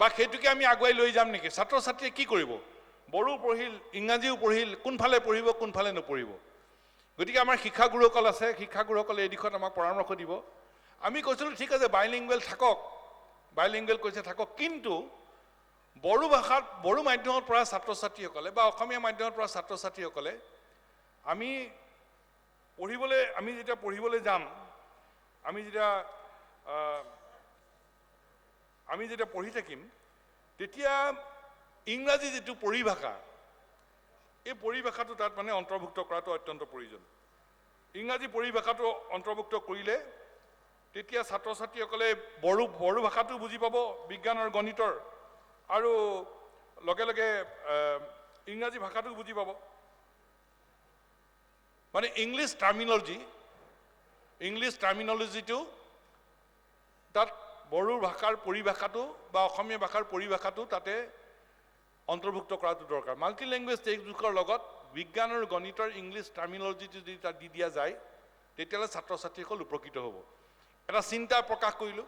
বা সেইটোকে আমি আগুৱাই লৈ যাম নেকি ছাত্ৰ ছাত্ৰীয়ে কি কৰিব বড়ো পঢ়িল ইংৰাজীও পঢ়িল কোনফালে পঢ়িব কোনফালে নপঢ়িব গতিকে আমাৰ শিক্ষাগুৰুসকল আছে শিক্ষাগুৰুসকলে এই দিশত আমাক পৰামৰ্শ দিব আমি কৈছিলোঁ ঠিক আছে বাইলিংগুৱেল থাকক বাইলিংগুৱেল কৈছে থাকক কিন্তু বড়ো ভাষাত বড়ো মাধ্যমৰ পৰা ছাত্ৰ ছাত্ৰীসকলে বা অসমীয়া মাধ্যমৰ পৰা ছাত্ৰ ছাত্ৰীসকলে আমি যেতিয়া পঢ়িবলৈ যাম আমি যেতিয়া পঢ়ি থাকিম তেতিয়া ইংৰাজী যিটো পৰিভাষা এই পৰিভাষাটো তাত মানে অন্তৰ্ভুক্ত কৰাটো অত্যন্ত প্ৰয়োজন ইংৰাজী পৰিভাষাটো অন্তৰ্ভুক্ত কৰিলে তেতিয়া ছাত্ৰ ছাত্ৰীসকলে বড়ো ভাষাটো বুজি পাব বিজ্ঞান আৰু গণিতৰ আৰু লগে লগে ইংৰাজী ভাষাটো বুজি পাব মানে ইংলিছ টাৰ্মিনলজিটো তাত বড়ো ভাষাৰ পৰিভাষাটো বা অসমীয়া ভাষাৰ পৰিভাষাটো তাতে অন্তৰ্ভুক্ত কৰাটো দৰকাৰ মাল্টি লেংগুৱেজ টেক্সট বুকৰ লগত বিজ্ঞান আৰু গণিতৰ ইংলিছ টাৰ্মিনলজিটো যদি তাত দি দিয়া যায় তেতিয়াহ'লে ছাত্ৰ ছাত্ৰীসকল উপকৃত হ'ব এটা চিন্তা প্ৰকাশ কৰিলোঁ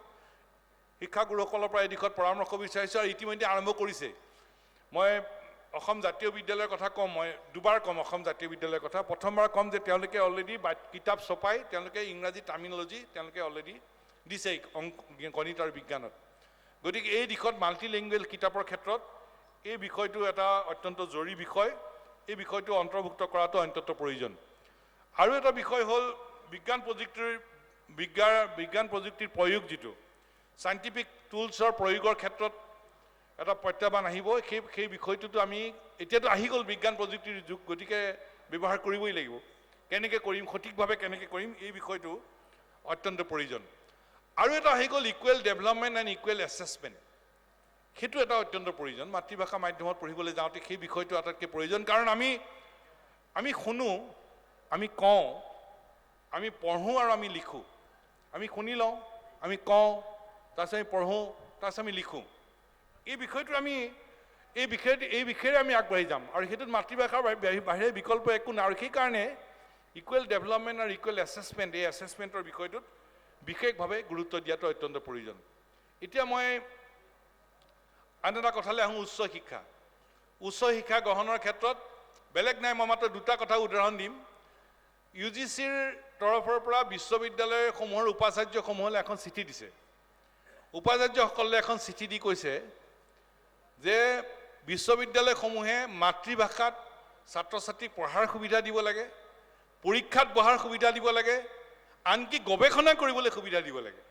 শিক্ষাগুৰুসকলৰ পৰা এই দিশত পৰামৰ্শ বিচাৰিছোঁ আৰু ইতিমধ্যে আৰম্ভ কৰিছে মই অসম জাতীয় বিদ্যালয়ৰ কথা ক'ম মই দুবাৰ ক'ম অসম জাতীয় বিদ্যালয়ৰ কথা প্ৰথমবাৰ ক'ম যে তেওঁলোকে অলৰেডি কিতাপ ছপাই তেওঁলোকে ইংৰাজী টাৰ্মিনলজি তেওঁলোকে অলৰেডি দিছে গণিত আৰু বিজ্ঞানত গতিকে এই দিশত মাল্টি লেংগুৱেজ কিতাপৰ ক্ষেত্ৰত এই বিষয়টো এটা অত্যন্ত জৰুৰী বিষয় এই বিষয়টো অন্তৰ্ভুক্ত কৰাটো অত্যন্ত প্ৰয়োজন আৰু এটা বিষয় হ'ল বিজ্ঞান প্ৰযুক্তিৰ প্ৰয়োগ যিটো চাইণ্টিফিক টুলছৰ প্ৰয়োগৰ ক্ষেত্ৰত এটা প্ৰত্যাহ্বান আহিব সেই বিষয়টোতো আমি এতিয়াতো আহি গ'ল বিজ্ঞান প্ৰযুক্তিৰ যুগ গতিকে ব্যৱহাৰ কৰিবই লাগিব কেনেকৈ কৰিম সঠিকভাৱে কেনেকৈ কৰিম এই বিষয়টো অত্যন্ত প্ৰয়োজন আৰু এটা আহি গ'ল equal development and equal assessment সেইটো এটা অত্যন্ত প্ৰয়োজন মাতৃভাষা মাধ্যমত পঢ়িবলৈ যাওঁতে সেই বিষয়টো আটাইতকৈ প্ৰয়োজন কাৰণ আমি শুনো আমি কওঁ আমি পঢ়োঁ আৰু আমি লিখোঁ আমি শুনি লওঁ আমি কওঁ তাৰপিছত আমি পঢ়োঁ তাৰপিছত আমি লিখোঁ এই বিষয়টো এই বিষয়েৰে আমি আগবাঢ়ি যাম আৰু সেইটোত মাতৃভাষাৰ বাহিৰে বিকল্প একো নাই আৰু সেইকাৰণে ইকুৱেল ডেভেলপমেণ্ট আৰু ইকুৱেল এছেছমেণ্ট এই এছেছমেণ্টৰ বিষয়টোত বিশেষভাৱে গুৰুত্ব দিয়াটো অত্যন্ত প্ৰয়োজন এতিয়া মই আন এটা কথালৈ আহোঁ উচ্চ শিক্ষা গ্ৰহণৰ ক্ষেত্ৰত বেলেগ নাই মই মাত্ৰ দুটা কথা উদাহৰণ দিম UGCৰ তৰফৰ পৰা বিশ্ববিদ্যালয়সমূহৰ উপাচাৰ্যসমূহলৈ এখন চিঠি দিছে উপাচাৰ্যসকলে এখন চিঠি দি কৈছে যে বিশ্ববিদ্যালয়সমূহে মাতৃভাষাত ছাত্ৰ ছাত্ৰীক পঢ়াৰ সুবিধা দিব লাগে পৰীক্ষাত বহাৰ সুবিধা দিব লাগে আনকি গৱেষণা কৰিবলৈ সুবিধা দিব লাগে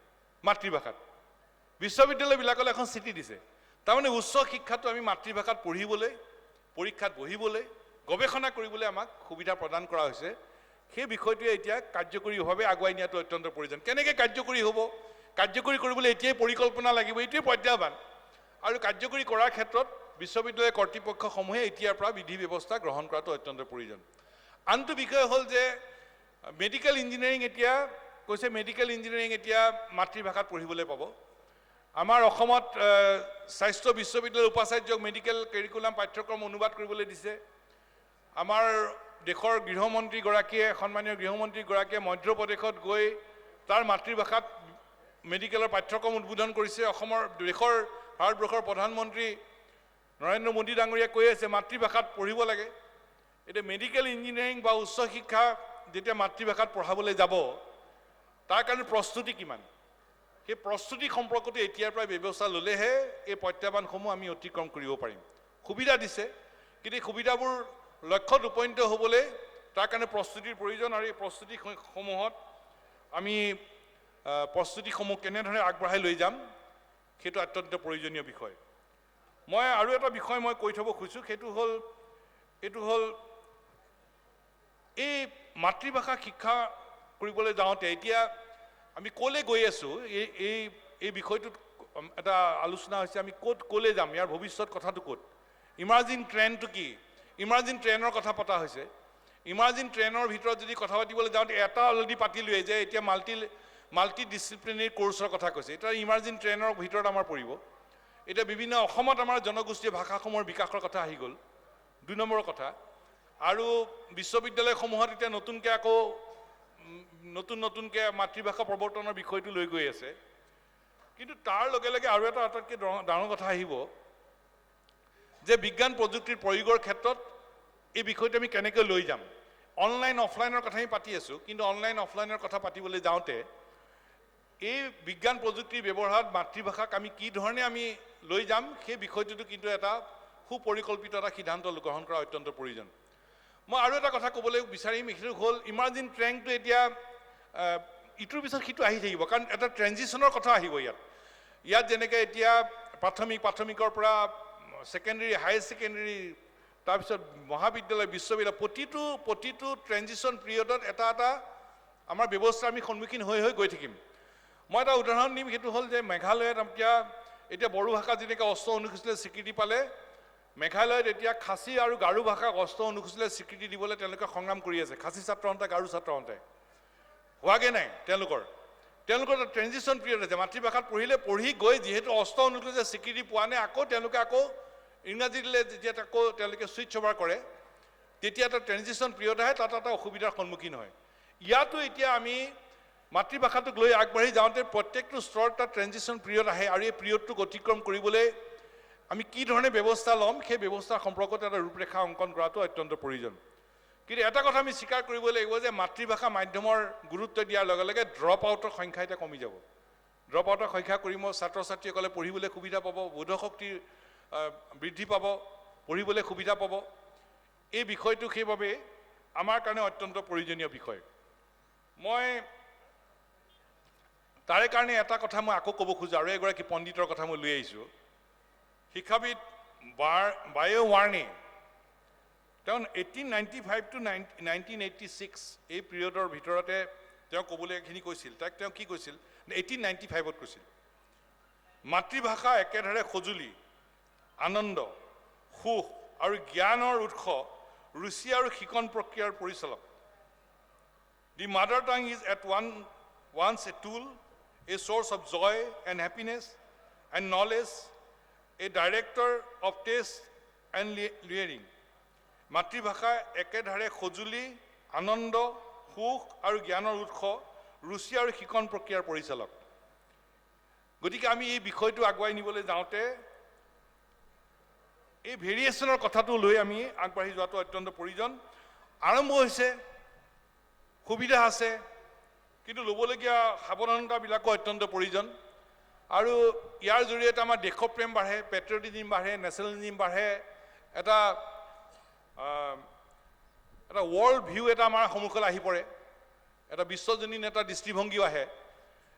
মাতৃভাষাত বিশ্ববিদ্যালয়বিলাকলৈ এখন চিঠি দিছে তাৰমানে উচ্চ শিক্ষাটো আমি মাতৃভাষাত পঢ়িবলৈ পৰীক্ষাত বহিবলৈ গৱেষণা কৰিবলৈ আমাক সুবিধা প্ৰদান কৰা হৈছে সেই বিষয়টোৱে এতিয়া কাৰ্যকৰীভাৱে আগুৱাই নিয়াটো অত্যন্ত প্ৰয়োজন কেনেকৈ কাৰ্যকৰী হ'ব কাৰ্যকৰী কৰিবলৈ এতিয়াই পৰিকল্পনা লাগিব এইটোৱে প্ৰত্যাহ্বান আৰু কাৰ্যকৰী কৰাৰ ক্ষেত্ৰত বিশ্ববিদ্যালয় কৰ্তৃপক্ষসমূহে এতিয়াৰ পৰা বিধি ব্যৱস্থা গ্ৰহণ কৰাটো অত্যন্ত প্ৰয়োজন আনটো বিষয় হ'ল যে মেডিকেল ইঞ্জিনিয়াৰিং এতিয়া মাতৃভাষাত পঢ়িবলৈ পাব আমাৰ অসমত স্বাস্থ্য বিশ্ববিদ্যালয়ৰ উপাচাৰ্যক মেডিকেল কেৰিকুলাম পাঠ্যক্ৰম অনুবাদ কৰিবলৈ দিছে আমাৰ দেশৰ সন্মানীয় গৃহমন্ত্ৰীগৰাকীয়ে মধ্যপ্ৰদেশত গৈ তাৰ মাতৃভাষাত মেডিকেলৰ পাঠ্যক্ৰম উদ্বোধন কৰিছে ভাৰতবৰ্ষৰ প্ৰধানমন্ত্ৰী নৰেন্দ্ৰ মোদী ডাঙৰীয়াই কৈ আছে মাতৃভাষাত পঢ়িব লাগে এতিয়া মেডিকেল ইঞ্জিনিয়াৰিং বা উচ্চ শিক্ষা যেতিয়া মাতৃভাষাত পঢ়াবলৈ যাব তাৰ কাৰণে প্ৰস্তুতি কিমান সেই প্ৰস্তুতি সম্পৰ্কতে এতিয়াৰ পৰা ব্যৱস্থা ল'লেহে এই প্ৰত্যাহ্বানসমূহ আমি অতিক্ৰম কৰিব পাৰিম সুবিধা দিছে কিন্তু এই সুবিধাবোৰ লক্ষ্যত উপনীত হ'বলৈ তাৰ কাৰণে প্ৰস্তুতিৰ প্ৰয়োজন আৰু এই প্ৰস্তুতিসমূহ কেনেধৰণে আগবঢ়াই লৈ যাম সেইটো অত্যন্ত প্ৰয়োজনীয় বিষয় মই আৰু এটা বিষয় মই কৈ থ'ব খুজিছোঁ এইটো হ'ল এই মাতৃভাষা শিক্ষা কৰিবলৈ যাওঁতে এতিয়া আমি ক'লৈ গৈ আছোঁ এই বিষয়টোত এটা আলোচনা হৈছে আমি ক'লৈ যাম, ইয়াৰ ভৱিষ্যত কথাটো ক'ত, ইমাৰ্জিং ট্ৰেণ্ডটো কি, ইমাৰ্জিং ট্ৰেণ্ডৰ কথা পতা হৈছে। ইমাৰ্জিং ট্ৰেণ্ডৰ ভিতৰত যদি কথা পাতিবলৈ যাওঁতে এটা অলৰেডি পাতিলোৱে যে এতিয়া মাল্টি ডিচিপ্লিনাৰী কোৰ্চৰ কথা কৈছে, এতিয়া ইমাৰ্জিং ট্ৰেণ্ডৰ ভিতৰত আমাৰ পৰিব। এতিয়া বিভিন্ন অসমত আমাৰ জনগোষ্ঠীয় ভাষাসমূহৰ বিকাশৰ কথা আহি গ'ল, 2 নম্বৰৰ কথা। আৰু বিশ্ববিদ্যালয়সমূহত এতিয়া নতুনকৈ মাতৃভাষা প্ৰৱৰ্তনৰ বিষয়টো লৈ গৈ আছে। কিন্তু তাৰ লগে লগে আৰু এটা আটাইতকৈ ডাঙৰ কথা আহিব যে বিজ্ঞান প্ৰযুক্তিৰ প্ৰয়োগৰ ক্ষেত্ৰত এই বিষয়টো আমি কেনেকৈ লৈ যাম। অনলাইন অফলাইনৰ কথা আমি পাতি আছোঁ, কিন্তু অনলাইন অফলাইনৰ কথা পাতিবলৈ যাওঁতে এই বিজ্ঞান প্ৰযুক্তিৰ ব্যৱহাৰত মাতৃভাষাক আমি কি ধৰণে আমি লৈ যাম, সেই বিষয়টোতো কিন্তু এটা সুপৰিকল্পিত এটা সিদ্ধান্ত গ্ৰহণ কৰা অত্যন্ত প্ৰয়োজন। মই আৰু এটা কথা ক'বলৈ বিচাৰিম, সেইটো হ'ল ইমাৰ্জিং ট্ৰেণ্ডটো এতিয়া ইটোৰ পিছত সিটো আহি থাকিব, কাৰণ এটা ট্ৰেনজিশ্যনৰ কথা আহিব ইয়াত যেনেকৈ এতিয়া প্ৰাথমিকৰ পৰা ছেকেণ্ডেৰী, হায়াৰ ছেকেণ্ডেৰী, তাৰপিছত মহাবিদ্যালয়, বিশ্ববিদ্যালয়, প্ৰতিটো ট্ৰেনজিশ্যন পিৰিয়ডত এটা আমাৰ ব্যৱস্থা আমি সন্মুখীন হৈ গৈ থাকিম। মই এটা উদাহৰণ দিম, সেইটো হ'ল যে মেঘালয়ত এতিয়া বড়ো ভাষা যেনেকৈ 8ম অনুসূচীৰে স্বীকৃতি পালে, মেঘালয়ত এতিয়া খাচী আৰু গাৰো ভাষাক 8ম অনুসূচীৰে স্বীকৃতি দিবলৈ তেওঁলোকে সংগ্ৰাম কৰি আছে। খাচী ছাত্ৰহঁতে, গাৰো ছাত্ৰহঁতে হোৱাগৈ নাই। তেওঁলোকৰ এটা ট্ৰেনজিশ্যন পিৰিয়ড আছে। মাতৃভাষাত পঢ়ি গৈ যিহেতু 8ম অনুসূচীৰে স্বীকৃতি পোৱা নাই, তেওঁলোকে ইংৰাজীলৈ যেতিয়া তেওঁলোকে ছুইচ অভাৰ কৰে, তেতিয়া এটা ট্ৰেনজিশ্যন পিৰিয়ড আহে, তাত এটা অসুবিধাৰ সন্মুখীন হয়। ইয়াতো এতিয়া আমি মাতৃভাষাটোক লৈ আগবাঢ়ি যাওঁতে প্ৰত্যেকটো স্তৰত এটা ট্ৰেনজিশ্যন পিৰিয়ড আহে, আৰু এই পিৰিয়ডটোক অতিক্ৰম কৰিবলৈ আমি কি ধৰণে ব্যৱস্থা ল'ম, সেই ব্যৱস্থা সম্পৰ্কত এটা ৰূপৰেখা অংকন কৰাটো অত্যন্ত প্ৰয়োজন। কিন্তু এটা কথা আমি স্বীকাৰ কৰিব লাগিব যে মাতৃভাষা মাধ্যমৰ গুৰুত্ব দিয়াৰ লগে লগে ড্ৰপ আউটৰ সংখ্যা এতিয়া কমি যাব। ড্ৰপ আউটৰ সংখ্যা কমিব, ছাত্ৰ ছাত্ৰীসকলে পঢ়িবলৈ সুবিধা পাব, বোধশক্তিৰ বৃদ্ধি পাব, পঢ়িবলৈ সুবিধা পাব। এই বিষয়টো সেইবাবে আমাৰ কাৰণে অত্যন্ত প্ৰয়োজনীয় বিষয়। মই তাৰে কাৰণে এটা কথা মই আকৌ ক'ব খোজোঁ, আৰু এগৰাকী পণ্ডিতৰ কথা মই লৈ আহিছোঁ, শিক্ষাবিদ বায়' ৱাৰ্ণে। তেওঁ 1895 to 1986 এই পিৰিয়ডৰ ভিতৰতে তেওঁ ক'বলৈ এইখিনি কৈছিল। তেওঁ কি কৈছিল, 1895ত কৈছিল, মাতৃভাষা একেধাৰে সঁজুলি, আনন্দ, সুখ আৰু জ্ঞানৰ উৎস, ৰুচি আৰু শিকন প্ৰক্ৰিয়াৰ পৰিচালক। The mother tongue is at once a tool, a source of joy and happiness and knowledge, a director of taste and learning. মাতৃভাষা একেধাৰে সঁজুলি, আনন্দ, সুখ আৰু জ্ঞানৰ উৎস, ৰুচি আৰু শিকন প্ৰক্ৰিয়াৰ পৰিচালক। গতিকে আমি এই বিষয়টো আগুৱাই নিবলৈ যাওঁতে এই ভেৰিয়েশ্যনৰ কথাটো লৈ আমি আগবাঢ়ি যোৱাটো অত্যন্ত প্ৰয়োজন। আৰম্ভ হৈছে, সুবিধা আছে, কিন্তু ল'বলগীয়া সাৱধানতাবিলাকো অত্যন্ত প্ৰয়োজন। আৰু ইয়াৰ জৰিয়তে আমাৰ দেশপ্ৰেম বাঢ়ে, পেট্ৰিয়টিজিম বাঢ়ে, নেশ্যনেলিজিম বাঢ়ে, এটা ৱৰ্ল্ড ভিউ এটা আমাৰ সন্মুখলৈ আহি পৰে, এটা বিশ্বজনীন এটা দৃষ্টিভংগীও আহে।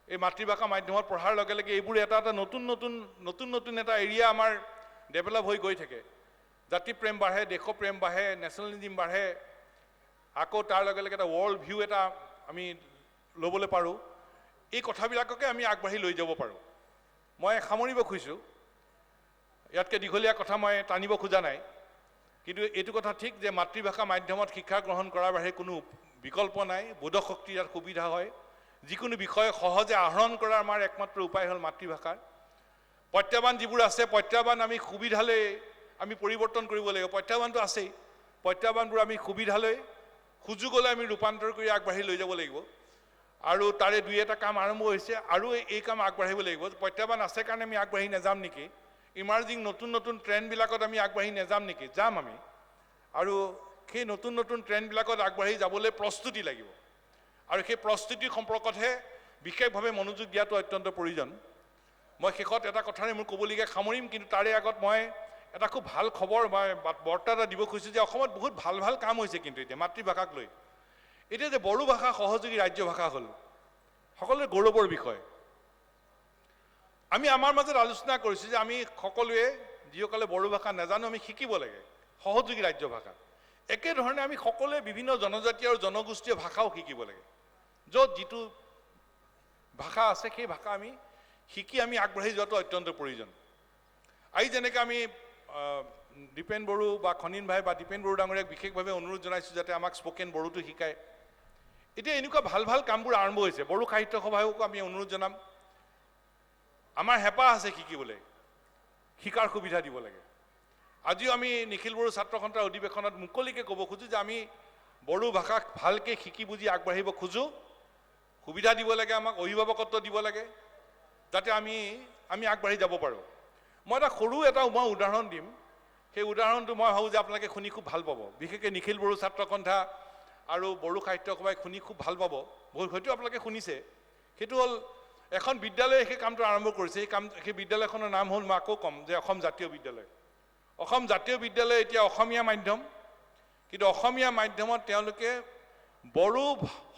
এই মাতৃভাষা মাধ্যমত পঢ়াৰ লগে লগে এইবোৰ এটা নতুন এটা এৰিয়া আমাৰ ডেভেলপ হৈ গৈ থাকে। জাতিপ্ৰেম বাঢ়ে, দেশপ্ৰেম বাঢ়ে, নেশ্যনেলিজিম বাঢ়ে, আকৌ তাৰ লগে লগে এটা ৱৰ্ল্ড ভিউ এটা আমি ল'বলৈ পাৰোঁ। এই কথাবিলাককে আমি আগবাঢ়ি লৈ যাব পাৰোঁ। মই সামৰিব খুজিছোঁ, ইয়াতকৈ দীঘলীয়া কথা মই টানিব খোজা নাই, কিন্তু এইটো কথা ঠিক যে মাতৃভাষা মাধ্যমত শিক্ষা গ্ৰহণ কৰাৰ বাহিৰে কোনো বিকল্প নাই। বোধশক্তিৰ ইয়াত সুবিধা হয়, যিকোনো বিষয় সহজে আহৰণ কৰাৰ আমাৰ একমাত্ৰ উপায় হ'ল মাতৃভাষাৰ। প্ৰত্যাহ্বান যিবোৰ আছে, প্ৰত্যাহ্বান আমি সুবিধালৈ আমি পৰিৱৰ্তন কৰিব লাগিব। প্ৰত্যাহ্বানটো আছেই, প্ৰত্যাহ্বানবোৰ আমি সুবিধালৈ, সুযোগলৈ আমি ৰূপান্তৰ কৰি আগবাঢ়ি লৈ যাব লাগিব। আৰু তাৰে 2-এটা কাম আৰম্ভ হৈছে, আৰু এই কাম আগবাঢ়িব লাগিব। প্ৰত্যাহ্বান আছে কাৰণে আমি আগবাঢ়ি নাযাম নেকি, ইমাৰ্জিং নতুন ট্ৰেণ্ডবিলাকত আমি আগবাঢ়ি নাযাম নেকি? যাম আমি, আৰু সেই নতুন ট্ৰেণ্ডবিলাকত আগবাঢ়ি যাবলৈ প্ৰস্তুতি লাগিব, আৰু সেই প্ৰস্তুতিৰ সম্পৰ্কতহে বিশেষভাৱে মনোযোগ দিয়াটো অত্যন্ত প্ৰয়োজন। মই শেষত এটা কথাৰে মোৰ ক'বলগীয়া সামৰিম, কিন্তু তাৰে আগত মই এটা খুব ভাল খবৰ মই বাৰ্তা এটা দিব খুজিছোঁ যে অসমত বহুত ভাল কাম হৈছে। কিন্তু এতিয়া মাতৃভাষাক লৈ এতিয়া যে বড়ো ভাষা সহযোগী ৰাজ্য ভাষা হ'ল, সকলোৰে গৌৰৱৰ বিষয়। আমি আমাৰ মাজত আলোচনা কৰিছোঁ যে আমি সকলোৱে যিসকলে বড়ো ভাষা নাজানো আমি শিকিব লাগে সহযোগী ৰাজ্য ভাষা। একেধৰণে আমি সকলোৱে বিভিন্ন জনজাতি আৰু জনগোষ্ঠীয় ভাষাও শিকিব লাগে। য'ত যিটো ভাষা আছে সেই ভাষা আমি শিকি আমি আগবাঢ়ি যোৱাটো অত্যন্ত প্ৰয়োজন আজি যেনেকৈ আমি দীপেন বড়ো বা খনিন ভাই বা দীপেন বড়ো ডাঙৰীয়াক বিশেষভাৱে অনুৰোধ জনাইছোঁ যাতে আমাক স্পোকেন বড়োটো শিকায় এতিয়া এনেকুৱা ভাল ভাল কামবোৰ আৰম্ভ হৈছে বড়ো সাহিত্য সভাকো আমি অনুৰোধ জনাম আমাৰ হেঁপাহ আছে শিকিবলৈ শিকাৰ সুবিধা দিব লাগে আজিও আমি নিখিল বড়ো ছাত্ৰ সন্থাৰ অধিৱেশনত মুকলিকৈ ক'ব খোজোঁ যে আমি বড়ো ভাষাক ভালকৈ শিকি বুজি আগবাঢ়িব খোজোঁ সুবিধা দিব লাগে আমাক অভিভাৱকত্ব দিব লাগে যাতে আমি আগবাঢ়ি যাব পাৰোঁ মই এটা মই উদাহৰণ দিম সেই উদাহৰণটো মই ভাবোঁ যে আপোনালোকে শুনি খুব ভাল পাব বিশেষকৈ নিখিল বড়ো ছাত্ৰ সন্থা আৰু বড়ো সাহিত্য সভাই শুনি খুব ভাল পাব হয়তো আপোনালোকে শুনিছে সেইটো হ'ল এখন বিদ্যালয়ে সেই কামটো আৰম্ভ কৰিছে সেই বিদ্যালয়খনৰ নাম হ'ল মই আকৌ ক'ম যে অসম জাতীয় বিদ্যালয় অসম জাতীয় বিদ্যালয় এতিয়া অসমীয়া মাধ্যম কিন্তু অসমীয়া মাধ্যমত তেওঁলোকে বড়ো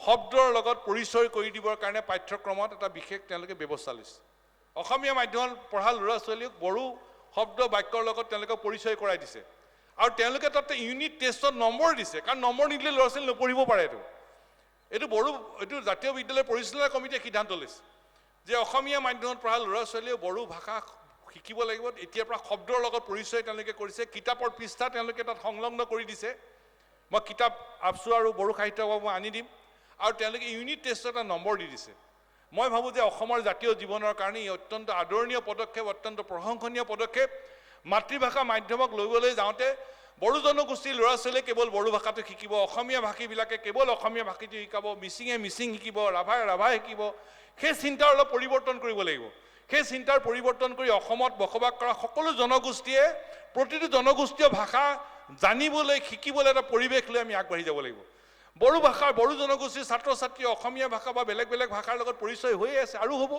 শব্দৰ লগত পৰিচয় কৰি দিবৰ কাৰণে পাঠ্যক্ৰমত এটা বিশেষ তেওঁলোকে ব্যৱস্থা লৈছে অসমীয়া মাধ্যমত পঢ়া ল'ৰা ছোৱালীক বড়ো শব্দ বাক্যৰ লগত তেওঁলোকে পৰিচয় কৰাই দিছে আৰু তেওঁলোকে তাতে ইউনিট টেষ্টত নম্বৰ দিছে কাৰণ নম্বৰ নিদিলে ল'ৰা ছোৱালী নপঢ়িব পাৰে এইটো জাতীয় বিদ্যালয় পৰিচালনা কমিটিয়ে সিদ্ধান্ত লৈছে যে অসমীয়া মাধ্যমত পঢ়া ল'ৰা ছোৱালীয়ে বড়ো ভাষা শিকিব লাগিব এতিয়াৰ পৰা শব্দৰ লগত পৰিচয় তেওঁলোকে কৰিছে কিতাপৰ পৃষ্ঠা তেওঁলোকে তাত সংলগ্ন কৰি দিছে মই কিতাপ আপচু আৰু বড়ো সাহিত্য মই আনি দিম আৰু তেওঁলোকে ইউনিট টেষ্টত এটা নম্বৰ দি দিছে মই ভাবোঁ যে অসমৰ জাতীয় জীৱনৰ কাৰণে ই অত্যন্ত আদৰণীয় পদক্ষেপ অত্যন্ত প্ৰশংসনীয় পদক্ষেপ মাতৃভাষা মাধ্যমক ল'বলৈ যাওঁতে বড়ো জনগোষ্ঠীৰ ল'ৰা ছোৱালীয়ে কেৱল বড়ো ভাষাটো শিকিব অসমীয়া ভাষীবিলাকে কেৱল অসমীয়া ভাষীটো শিকাব মিচিঙে মিচিং শিকিব ৰাভাই ৰাভা শিকিব সেই চিন্তাৰ অলপ পৰিৱৰ্তন কৰিব লাগিব সেই চিন্তাৰ পৰিৱৰ্তন কৰি অসমত বসবাস কৰা সকলো জনগোষ্ঠীয়ে প্ৰতিটো জনগোষ্ঠীয় ভাষা জানিবলৈ শিকিবলৈ এটা পৰিৱেশ লৈ আমি আগবাঢ়ি যাব লাগিব বড়ো জনগোষ্ঠীৰ ছাত্ৰ ছাত্ৰীয়ে অসমীয়া ভাষা বা বেলেগ বেলেগ ভাষাৰ লগত পৰিচয় হৈয়ে আছে আৰু হ'ব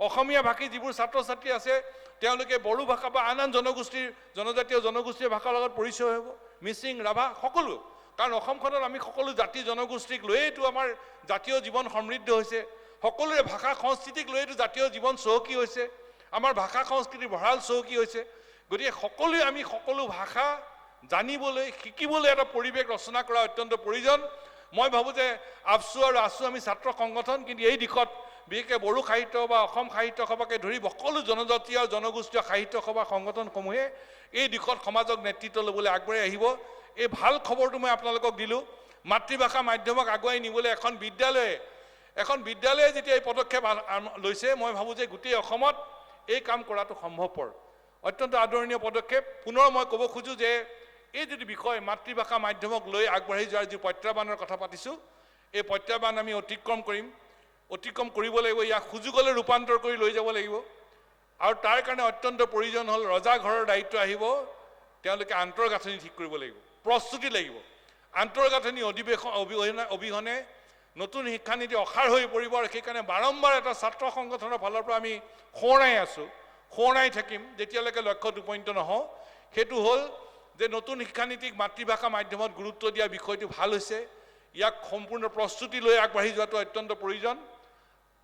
অসমীয়া ভাষী যিবোৰ ছাত্ৰ ছাত্ৰী আছে তেওঁলোকে বড়ো ভাষা বা আন জনগোষ্ঠীৰ জনজাতীয় ভাষাৰ লগত পৰিচয় হ'ব মিচিং ৰাভা সকলো কাৰণ অসমখনত আমি সকলো জাতি জনগোষ্ঠীক লৈয়েতো আমাৰ জাতীয় জীৱন সমৃদ্ধ হৈছে সকলোৰে ভাষা সংস্কৃতিক লৈয়েতো জাতীয় জীৱন চহকী হৈছে আমাৰ ভাষা সংস্কৃতিৰ ভঁৰাল চহকী হৈছে গতিকে সকলোৱে আমি সকলো ভাষা জানিবলৈ শিকিবলৈ এটা পৰিৱেশ ৰচনা কৰা অত্যন্ত প্ৰয়োজন মই ভাবোঁ যে আপচু আৰু আচু আমি ছাত্ৰ সংগঠন কিন্তু এই দিশত বিশেষকৈ বড়ো সাহিত্য বা অসম সাহিত্য সভাকে ধৰি সকলো জনজাতীয় জনগোষ্ঠীয় সাহিত্য সভা সংগঠনসমূহে এই দিশত সমাজক নেতৃত্ব ল'বলৈ আগবাঢ়ি আহিব এই ভাল খবৰটো মই আপোনালোকক দিলোঁ মাতৃভাষা মাধ্যমক আগুৱাই নিবলৈ এখন বিদ্যালয়ে যেতিয়া এই পদক্ষেপ লৈছে মই ভাবোঁ যে গোটেই অসমত এই কাম কৰাটো সম্ভৱপৰ অত্যন্ত আদৰণীয় পদক্ষেপ পুনৰ মই ক'ব খোজোঁ যে এই যিটো বিষয় মাতৃভাষা মাধ্যমক লৈ আগবাঢ়ি যোৱাৰ যি প্ৰত্যাহ্বানৰ কথা পাতিছোঁ এই প্ৰত্যাহ্বান আমি অতিক্ৰম কৰিব লাগিব ইয়াক সুযোগলৈ ৰূপান্তৰ কৰি লৈ যাব লাগিব আৰু তাৰ কাৰণে অত্যন্ত প্ৰয়োজন হ'ল ৰজাঘৰৰ দায়িত্ব আহিব তেওঁলোকে আন্তঃগাঁথনি ঠিক কৰিব লাগিব প্ৰস্তুতি লাগিব আন্তঃগাঁথনি অবিহনে নতুন শিক্ষানীতি অসাৰ হৈ পৰিব আৰু সেইকাৰণে বাৰম্বাৰ এটা ছাত্ৰ সংগঠনৰ ফালৰ পৰা আমি সোঁৱৰাই থাকিম যেতিয়ালৈকে লক্ষ্যত উপনীত নহওঁ সেইটো হ'ল যে নতুন শিক্ষানীতিক মাতৃভাষা মাধ্যমত গুৰুত্ব দিয়া বিষয়টো ভাল হৈছে ইয়াক সম্পূৰ্ণ প্ৰস্তুতি লৈ আগবাঢ়ি যোৱাটো অত্যন্ত প্ৰয়োজন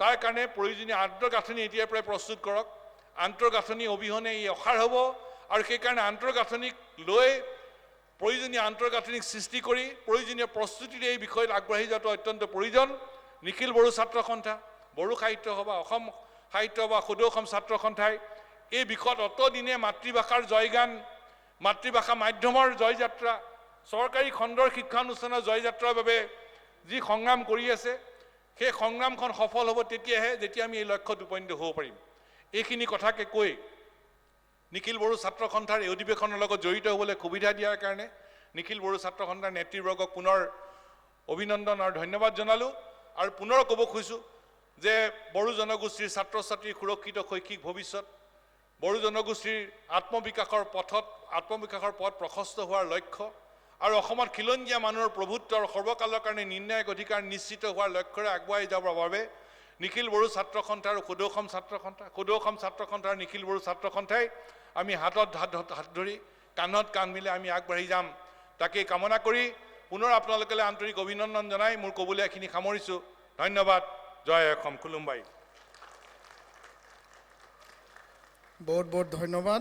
তাৰ কাৰণে প্ৰয়োজনীয় আন্তঃগাঁথনি এতিয়াৰ পৰাই প্ৰস্তুত কৰক আন্তঃগাঁথনি অবিহনে ই অসাৰ হ'ব আৰু সেইকাৰণে আন্তঃগাঁথনিক লৈ প্ৰয়োজনীয় আন্তঃগাঁথনিক সৃষ্টি কৰি প্ৰয়োজনীয় প্ৰস্তুতিৰে এই বিষয়ত আগবাঢ়ি যোৱাটো অত্যন্ত প্ৰয়োজন নিখিল বড়ো ছাত্ৰ সন্থা বড়ো সাহিত্য সভা অসম সাহিত্য বা সদৌ অসম ছাত্ৰ সন্থাই এই বিষয়ত অতদিনে মাতৃভাষাৰ জয়গান মাতৃভাষা মাধ্যমৰ জয়যাত্ৰা চৰকাৰী খণ্ডৰ শিক্ষানুষ্ঠানৰ জয়যাত্ৰাৰ বাবে যি সংগ্ৰাম কৰি আছে সেই সংগ্ৰামখন সফল হ'ব তেতিয়াহে যেতিয়া আমি এই লক্ষ্যত উপনীত হ'ব পাৰিম এইখিনি কথাকে কৈ নিখিল বড়ো ছাত্ৰ সন্থাৰ এই অধিৱেশনৰ লগত জড়িত হ'বলৈ সুবিধা দিয়াৰ কাৰণে নিখিল বড়ো ছাত্ৰ সন্থাৰ নেতৃবৰ্গক পুনৰ অভিনন্দন আৰু ধন্যবাদ জনালোঁ আৰু পুনৰ ক'ব খুজিছোঁ যে বড়ো জনগোষ্ঠীৰ ছাত্ৰ ছাত্ৰীৰ সুৰক্ষিত শৈক্ষিক ভৱিষ্যত বড়ো জনগোষ্ঠীৰ আত্মবিকাশৰ পথ প্ৰশস্ত হোৱাৰ লক্ষ্য আৰু অসমত খিলঞ্জীয়া মানুহৰ প্ৰভুত্ব আৰু সৰ্বকালৰ কাৰণে নিৰ্ণায়ক অধিকাৰ নিশ্চিত হোৱাৰ লক্ষ্যৰে আগুৱাই যাবৰ বাবে নিখিল বড়ো ছাত্ৰ সন্থা আৰু সদৌ অসম ছাত্ৰ সন্থাৰ নিখিল বড়ো ছাত্ৰ সন্থাই আমি হাতত হাত ধৰি কান্ধত কান্ধ মিলাই আমি আগবাঢ়ি যাম তাকেই কামনা কৰি পুনৰ আপোনালোকলৈ আন্তৰিক অভিনন্দন জনাই মোৰ ক'বলৈ এইখিনি সামৰিছোঁ ধন্যবাদ জয় অসম খুলুমবাই বহুত বহুত ধন্যবাদ